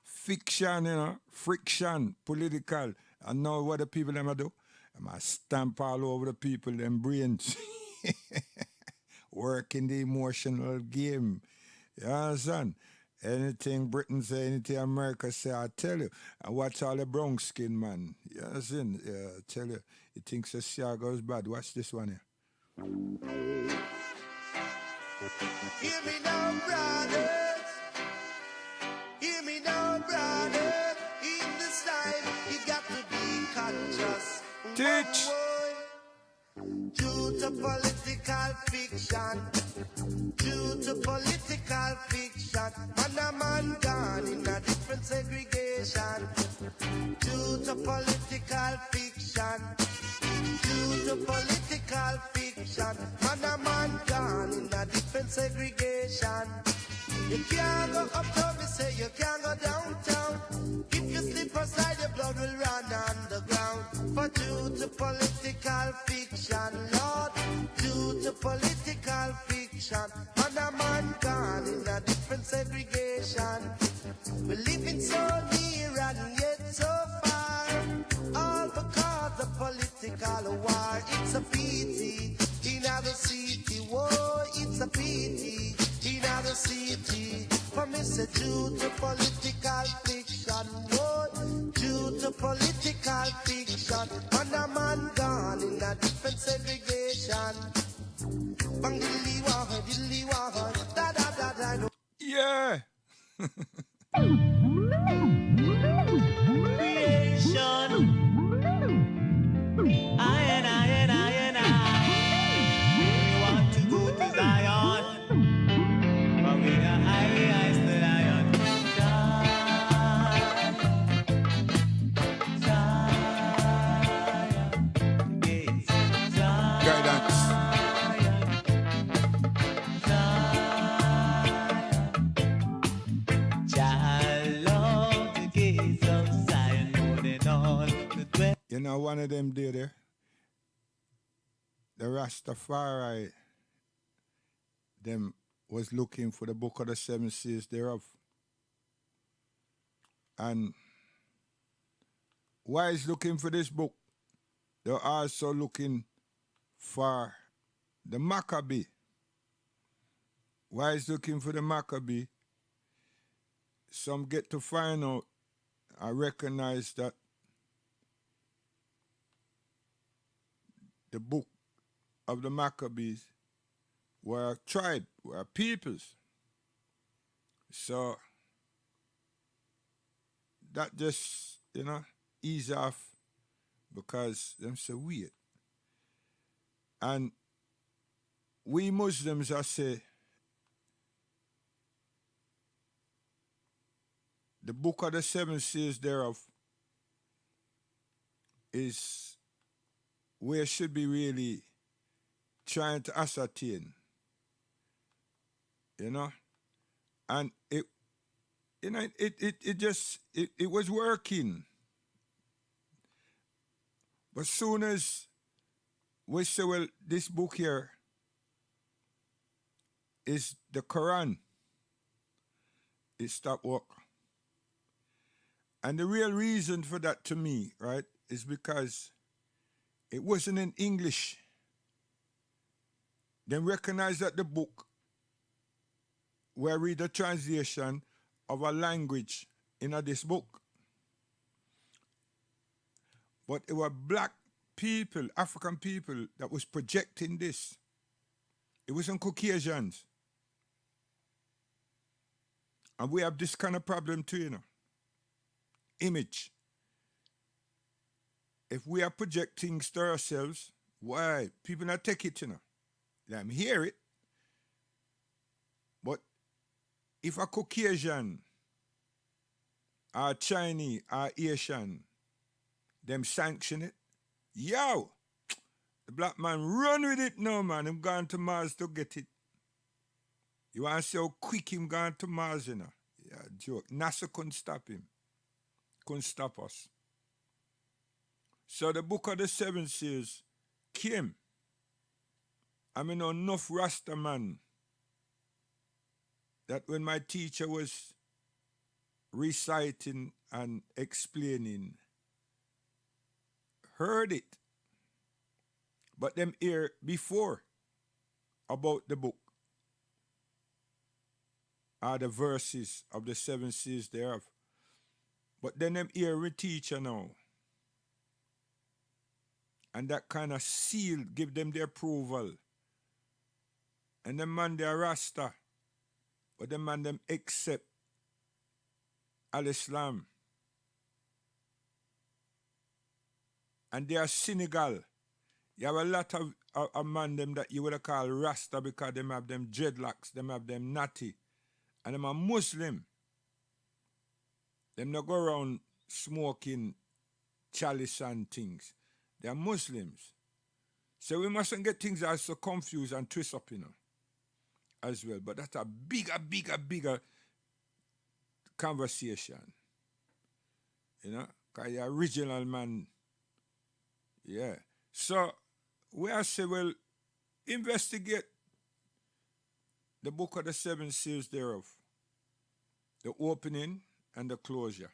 Fiction, you know, friction, political. I know what the people them do. I'm a stamp all over the people, them brains. Work in the emotional game. You understand? Anything Britain say, anything America say, I tell you. And watch all the brown skin, man. You understand? I tell you, he thinks the Chicago is bad. Watch this one here. Hear me now, brothers. Hear me now, brothers. In this life, you got to be conscious. Teach. Due to political fiction. Due to political fiction. Man a man gone in a different segregation. Due to political fiction. Due to political fiction. Man a man gone in a different segregation. You can't go uptown, me say you can't go downtown. If you slip aside, your blood will run underground. For due to political fiction, Lord, due to political fiction, man a man gone in a different segregation. We're living so near and yet so far, all because of political war. It's a pity in other city, whoa, it's a pity in other city. For me say due to political fiction, whoa, due to political fiction, man a man gone in a different segregation. Bang diddly wah, da da da da. Yeah. Creation. I. We want to go to Zion. But we are eyes to lion. Zion. Yes. Zion. Guidance. You know, one of them did there. The Rastafari, them was looking for the book of the seven seals thereof. And why is looking for this book? They're also looking for the Maccabee. Why is looking for the Maccabee? Some get to find out, I recognize that the book of the Maccabees were a tribe, were peoples. So that just, ease off because them say weird. And we Muslims, I say, the book of the seven seals thereof is where should be really trying to ascertain, and it was working. But soon as we say, well, this book here is the Quran, it stopped work. And the real reason for that to me, right, is because it wasn't in English. Then recognize that the book, where I read the translation of a language in this book. But it were black people, African people, that was projecting this. It wasn't Caucasians. And we have this kind of problem too, Image. If we are projecting things to ourselves, why? People not take it, Let them hear it. But if a Caucasian, or Chinese, or Asian, them sanction it, yo, the black man run with it now, man. Him gone to Mars to get it. You want to see how quick him gone to Mars, Yeah, joke. NASA couldn't stop him. Couldn't stop us. So the book of the seven seals came. I mean, enough Rasta man that when my teacher was reciting and explaining, heard it, but them hear before about the book are the verses of the seven seals thereof. But then them hear a teacher now And that kind of seal give them the approval. And the man they are Rasta. But the man them accept Al-Islam. And they are Senegal. You have a lot of man them that you would call Rasta because them have them dreadlocks, them have them natty. And them are Muslim. Them not go around smoking chalice and things. They are Muslims. So we mustn't get things that are so confused and twist up, as well. But that's a bigger conversation. Because you're original man. Yeah. So we are say, well, investigate the book of the 7 seals thereof. The opening and the closure.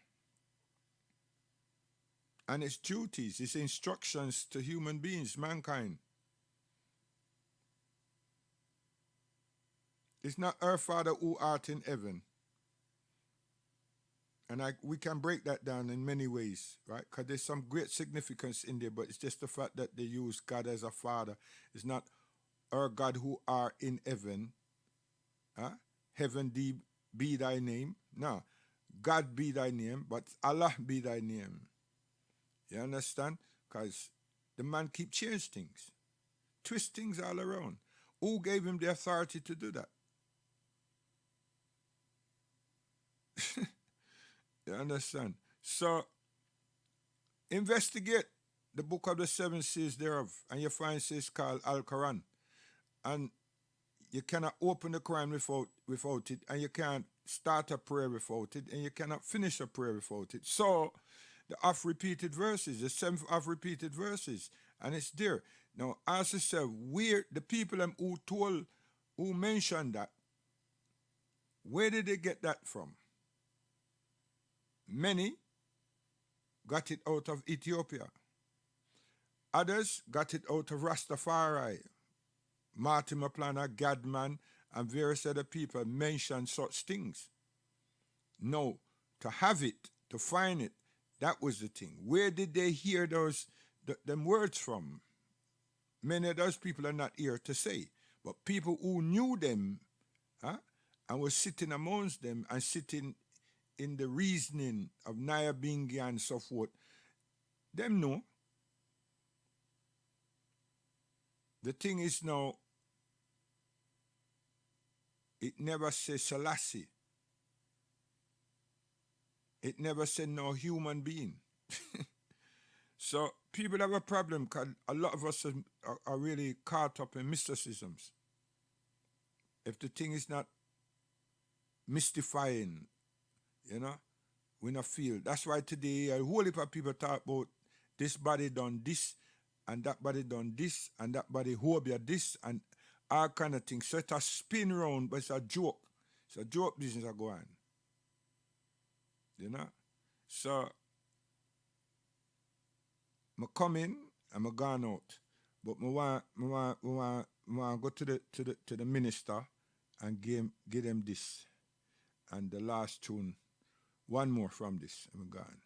And its duties, its instructions to human beings, mankind. It's not our Father who art in heaven. And we can break that down in many ways, right? Because there's some great significance in there, but it's just the fact that they use God as a father. It's not our God who are in heaven. Heaven be thy name. No, God be thy name, but Allah be thy name. You understand? Because the man keep change things. Twist things all around. Who gave him the authority to do that? You understand? So, investigate the book of the 7 seals thereof, and you find it's called Al-Quran. And you cannot open the Quran without it, and you can't start a prayer without it, and you cannot finish a prayer without it. So, the oft-repeated verses, the 7 oft-repeated verses, and it's there. Now, as I said, where the people who mentioned that, where did they get that from? Many got it out of Ethiopia. Others got it out of Rastafari. Martin McPlana, Gadman, and various other people mentioned such things. No, to have it, to find it, that was the thing. Where did they hear them words from? Many of those people are not here to say. But people who knew them and were sitting amongst them and sitting in the reasoning of Nyabingi and so forth, them know. The thing is now, it never says Selassie. It never said no human being. So people have a problem because a lot of us are really caught up in mysticisms. If the thing is not mystifying, we not feel. That's why today a whole heap of people talk about this body done this, and that body done this, and that body hobia this, and all kind of things. So it's a spin round, but it's a joke. It's a joke business that go on. So I come in and I gone out. But I want go to the minister and give them this. And the last tune. One more from this, I'm gone.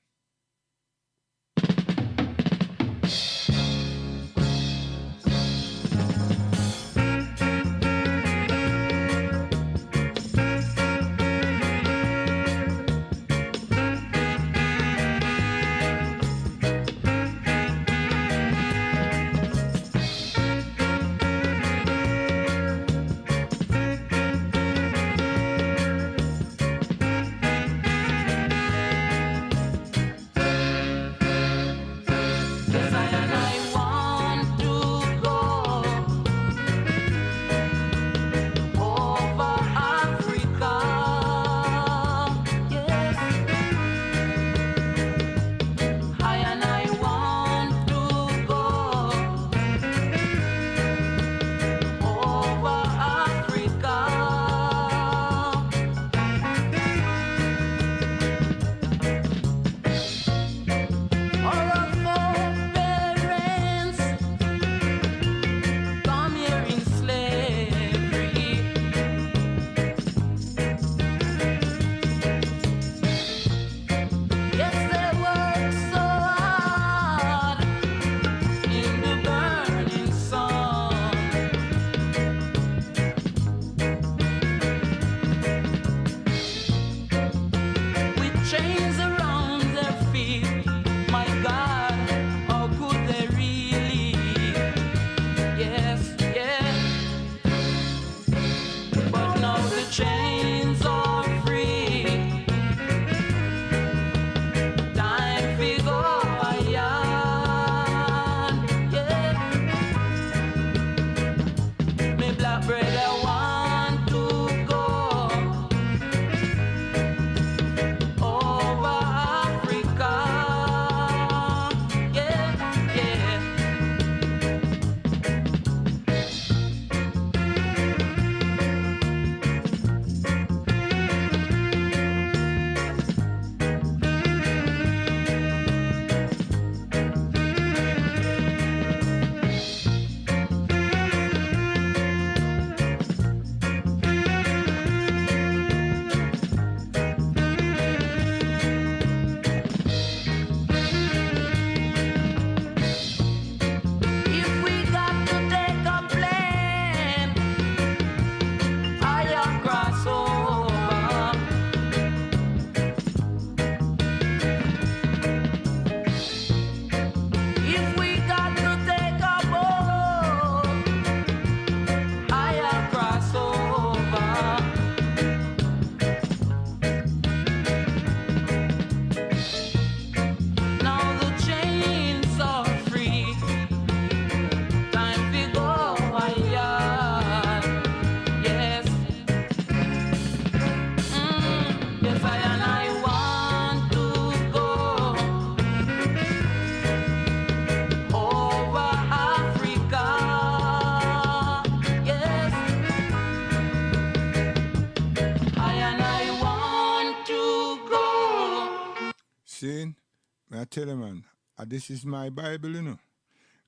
I tell you, man, this is my Bible, you know.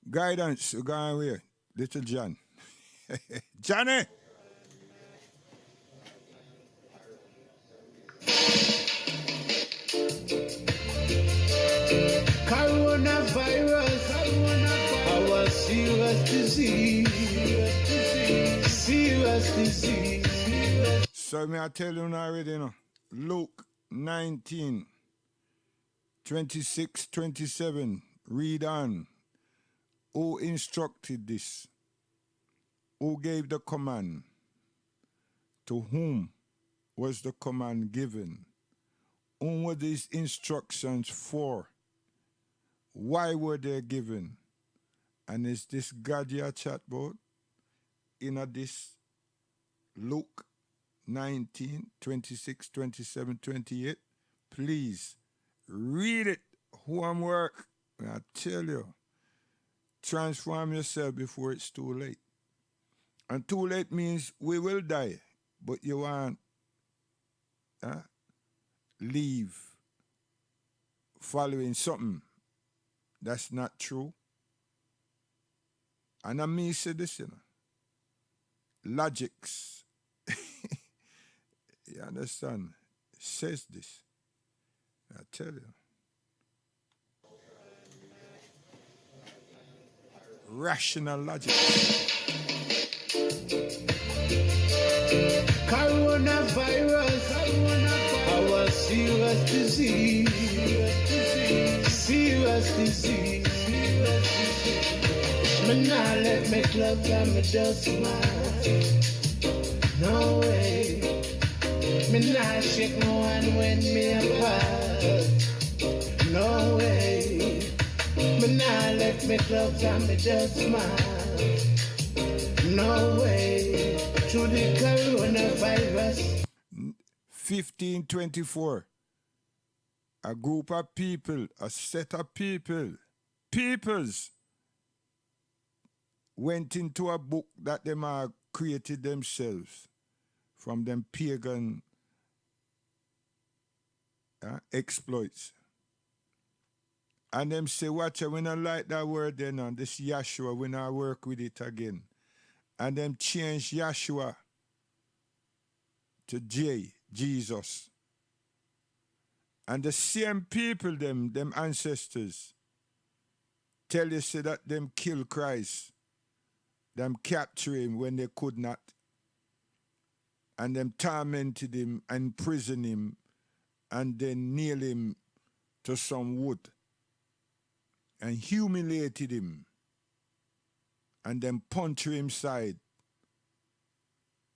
Guidance, you go away. Little John. Johnny! Coronavirus, our serious disease. Serious disease. So me I tell you now already, you know. Luke 19, 26, 27. Read on. Who instructed this? Who gave the command? To whom was the command given? Whom were these instructions for? Why were they given? And is this God your chat about? In this Luke 19, 26, 27, 28. Please read it. Homework. I tell you. Transform yourself before it's too late. And too late means we will die. But you want leave following something that's not true. And I mean say this, you know. Logics. You understand? Says this. I tell you. Rational logic. Coronavirus, our serious disease. Serious disease. Me nah let me club and me just smile. No way. Me nah shake no one when me apart. No way. Me nah let me club and me just smile. No way. Through the coronavirus. 1524. A group of people, a set of peoples went into a book that them are created themselves from them pagan exploits. And them say, watch, we not like that word then on this Yahshua, we not work with it again. And them change Yahshua to Jesus. And the same people, them ancestors, tell you say that them kill Christ, them capture him when they could not, and them tormented him and imprisoned him, and then nail him to some wood, and humiliated him, and then puncture him side,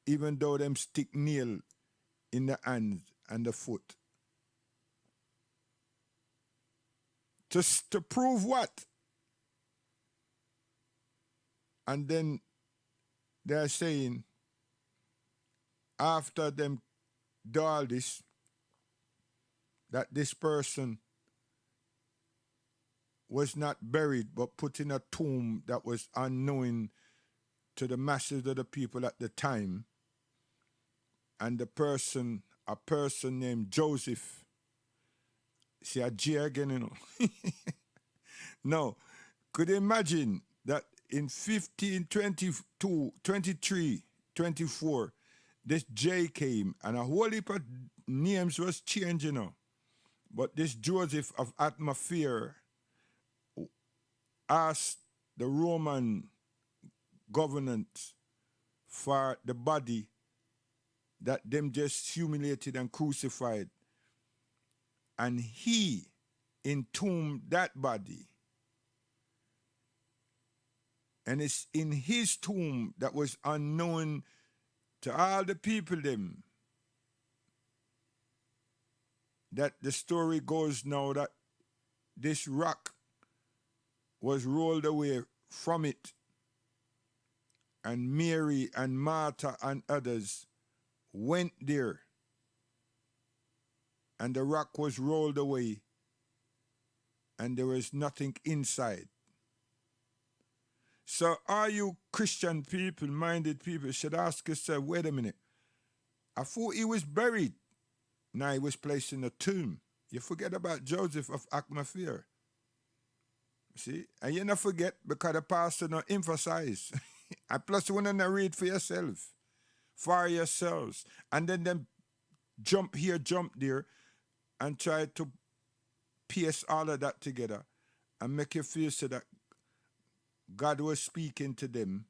even though them stick nail in the hand and the foot. To prove what? And then they're saying, after them do all this, that this person was not buried but put in a tomb that was unknown to the masses of the people at the time. And the person, a person named Joseph, see a J again, you know. No, could you imagine that in 1522, 23, 24, this J came and a whole heap of names was changed, you know. But this Joseph of Arimathea asked the Roman government for the body that them just humiliated and crucified. And he entombed that body. And it's in his tomb that was unknown to all the people them that the story goes now that this rock was rolled away from it, and Mary and Martha and others went there, and the rock was rolled away, and there was nothing inside. So are you Christian people, minded people, should ask yourself, wait a minute, I thought he was buried. Now he was placed in a tomb. You forget about Joseph of Arimathea. See? And you not forget because the pastor not emphasize. And plus you want to read for yourself. For yourselves. And then them jump here, jump there, and try to piece all of that together and make you feel so that God was speaking to them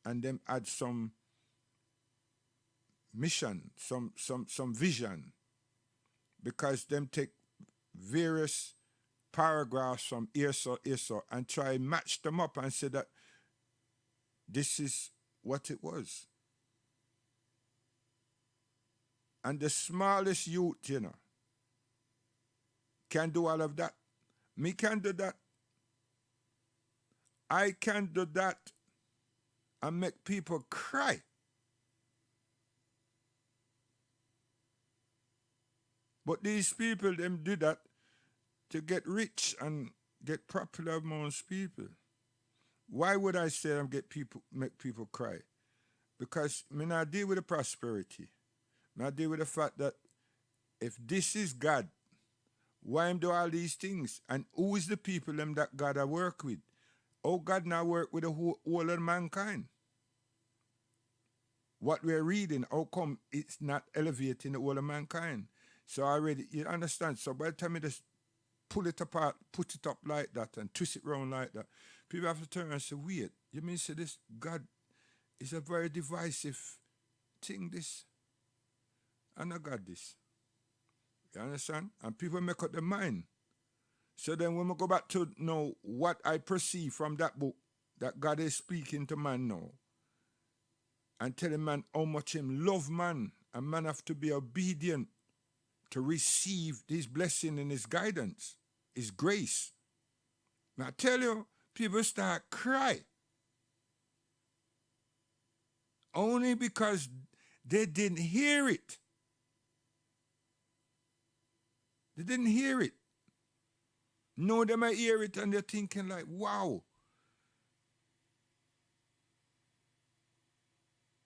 and them add some mission, some vision. Because them take various paragraphs from here so, and try match them up and say that this is what it was. And the smallest youth, you know, can do all of that. Me can do that. I can do that and make people cry. But these people, them do that to get rich and get popular amongst people. Why would I say make people cry? Because I mean, I deal with the prosperity. I deal with the fact that if this is God, why him do all these things? And who is the people them that God I work with? Oh, God now work with the whole of mankind. What we're reading, how come it's not elevating the whole of mankind? So already, you understand? So by the time you just pull it apart, put it up like that and twist it around like that, people have to turn and say, wait, you mean say this God is a very divisive thing, this? I not got this. You understand? And people make up their mind. So then when we go back to know what I perceive from that book, that God is speaking to man now, and telling man how much him love man, and man have to be obedient to receive his blessing and his guidance, his grace. Now I tell you, people start cry. Only because they didn't hear it. They didn't hear it. No, they might hear it and they're thinking like, wow.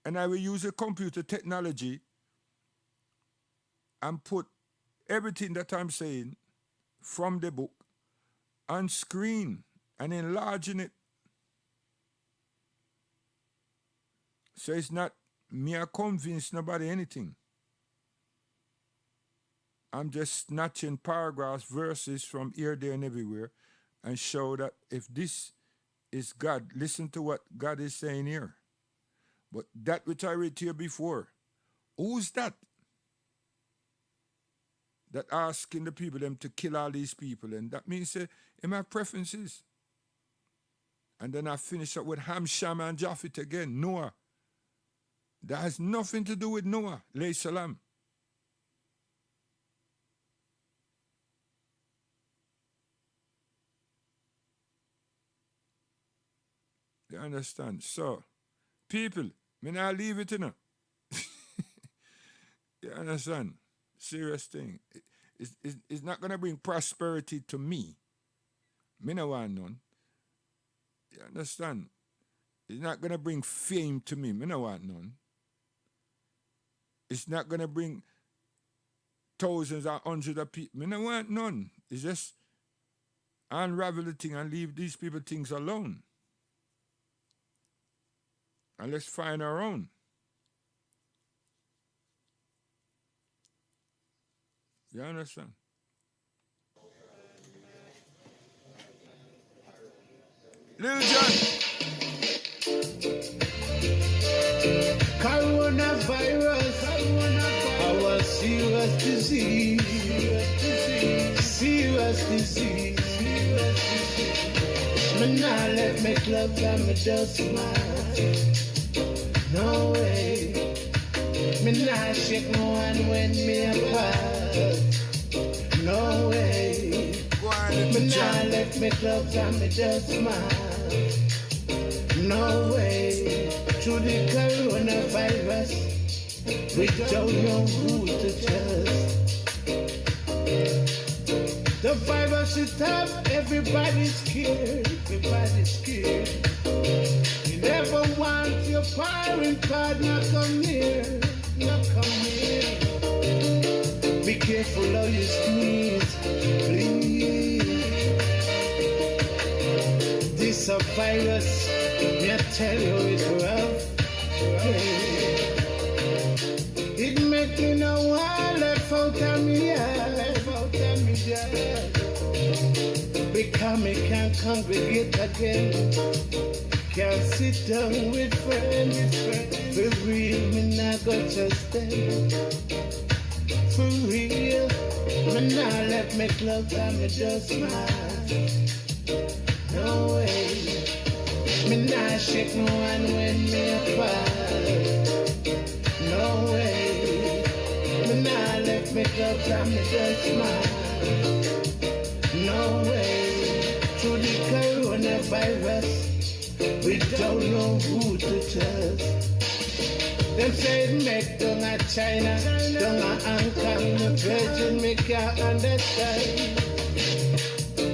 And I will use a computer technology and put everything that I'm saying from the book on screen and enlarging it. So it's not me I convince nobody anything. I'm just snatching paragraphs, verses from here, there, and everywhere, and show that if this is God, listen to what God is saying here. But that which I read to you before, who's that? That asking the people them to kill all these people, and that means in my preferences. And then I finish up with Ham, Sham, and Japheth again, Noah. That has nothing to do with Noah, alayhi salam. You understand? So, people, me not leave it, you know. You understand? Serious thing. It's not going to bring prosperity to me. Me no want none. You understand? It's not going to bring fame to me. Me no want none. It's not going to bring thousands or hundreds of people. Me no want none. It's just unravel the thing and leave these people things alone. And let's find our own. You understand? Little John. Coronavirus, our serious disease. Me nah let me club and me just smile. No way. Me nah shake no one when me apart. No way. Me nah let me club and me just smile. No way. Through the coronavirus, we don't know who to trust. The virus is tough, everybody's scared, You never want your parent card, not come near. Be careful how you squeeze, please. This a virus, me I tell you it's rough. It make me know I left out of me, because me can't congregate again. Can't sit down with friends. For real, me not go just them. For real, me not let me club and me just smile. No way, me not shake no one when me apart. No way, me not let me club and me just smile. No way, through the coronavirus, we don't know who to trust. Them say it make down at China, down at Hong Kong, the Virgin me can't understand.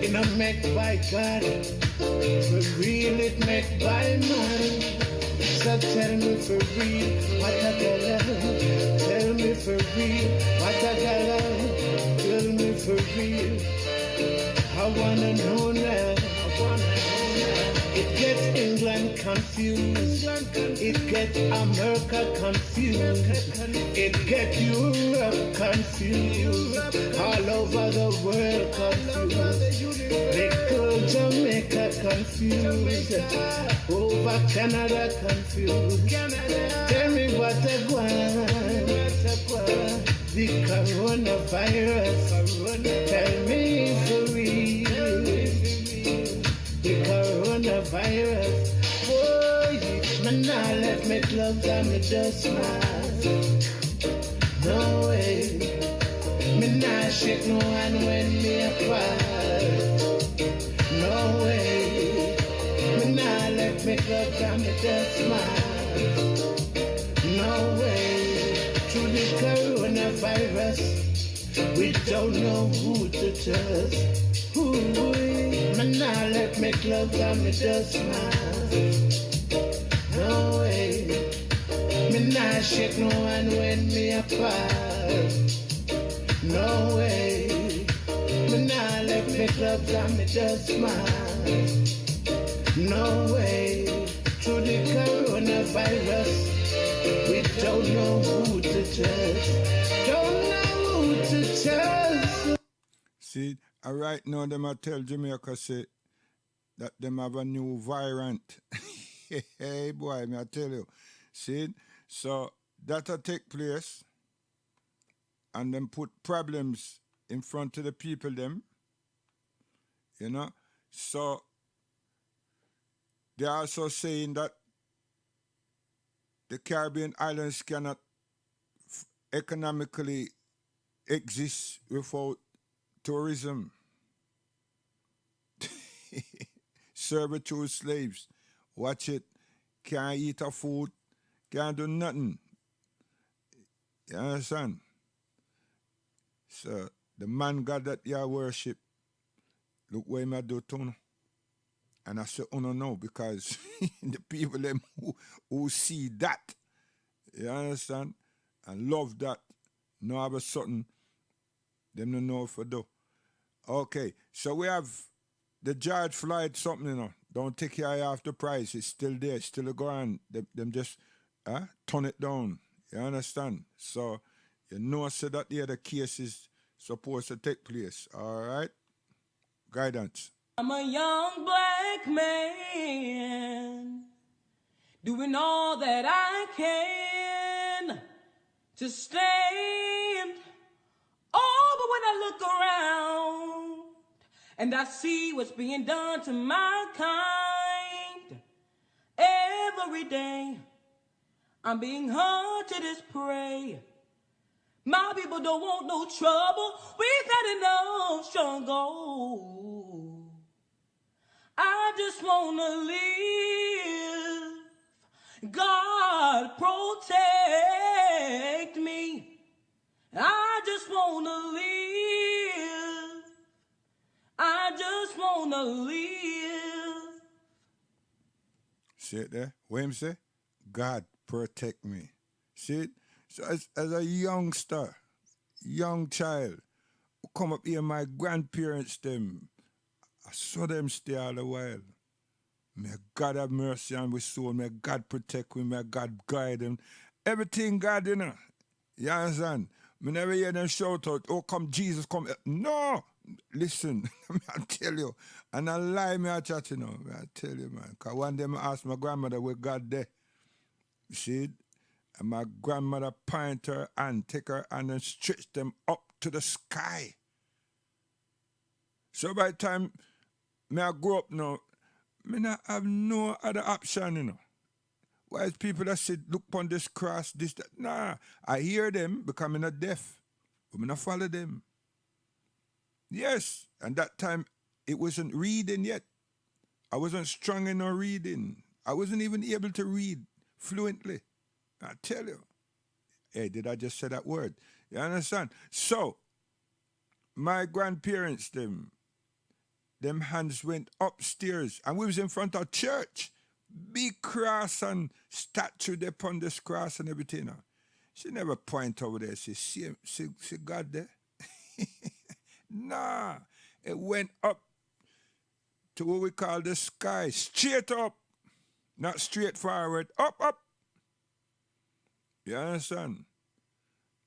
It not make by God, for real it make by man. So tell me for real, what I gotta. Tell me for real, what I gotta. Tell me for real, I wanna know now. It gets England confused. It gets America confused. It gets Europe confused. All over the world confused. Little Jamaica confused. Over Canada confused. Tell me what I want. The coronavirus. Tell me for real. The coronavirus, boy, me nah let me clubs and me just smile. No way, me nah shake no one when me apart. No way, me nah let me clubs and me just smile. No way, through the coronavirus, we don't know who to trust. Me nah let me club and me just smile. No way, me nah shake no one when me apart. No way, me nah let me club and me just smile. No way, through the coronavirus, we don't know who to trust. Don't know who to trust. See, right now them I tell Jamaica say that them have a new variant. Hey boy, me I tell you. See, so that'll take place and them put problems in front of the people them. You know? So they're also saying that the Caribbean islands cannot economically exist without tourism. Servitude slaves. Watch it. Can't eat a food. Can't do nothing. You understand? So the man God that you worship, look what him a do to you. And I say uno know because the people them who see that, you understand, and love that, know have a something, them don't know for do. Okay, so we have the George Floyd something, you know. Don't take your eye off the price. It's still there. It's still going. Them just turn it down. You understand? So you know so that the other case is supposed to take place. All right? Guidance. I'm a young black man doing all that I can to stand. Oh, but when I look around and I see what's being done to my kind, every day I'm being hunted as prey. My people don't want no trouble. We've had enough struggle. I just wanna live. God protect me. I just wanna live. I just wanna live. See it there? What him say? God protect me. See it? So as a youngster, young child, who come up here, my grandparents them, I saw them stay all the while. May God have mercy on his soul. May God protect him. May God guide him. Everything God, you know. You understand? Me never hear them shout out, oh, come Jesus, come. No! Listen, I tell you. And I lie me I chat, you know. I tell you, man. Because one day I asked my grandmother where God there. You see it? And my grandmother point her and take her hand and stretch them up to the sky. So by the time me I grow up now, me not have no other option, you know. Why people that say, look upon this cross, this, that. Nah, I hear them because I'm not deaf, but I not follow them. Yes, and that time it wasn't reading yet. I wasn't strong in no reading. I wasn't even able to read fluently. I tell you. Hey, did I just say that word? You understand? So, my grandparents, them hands went upstairs, and we was in front of church. Big cross and statue there upon this cross and everything. You know. She never point over there. She see God there. Nah. It went up to what we call the sky. Straight up. Not straight forward. Up. You understand?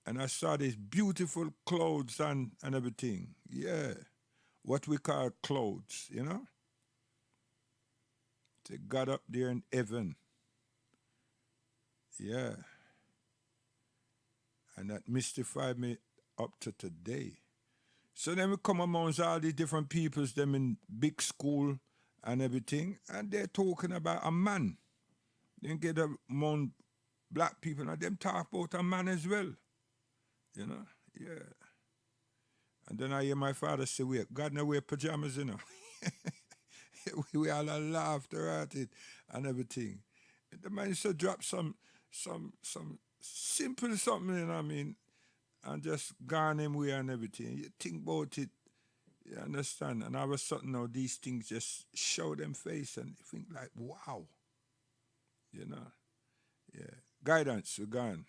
And I saw these beautiful clouds and everything. Yeah. What we call clouds, you know? They got up there in heaven. Yeah. And that mystified me up to today. So then we come amongst all these different peoples, them in big school and everything, and they're talking about a man. Then get among black people, and them talk about a man as well. You know? Yeah. And then I hear my father say, wait, God no wear pajamas, you know. We all laughter at it and everything. The man used to drop some simple something, you know what I mean, and just gone him way and everything. You think about it, you understand? And all of a sudden now these things just show them face and you think like, wow. You know? Yeah. Guidance, we're gone.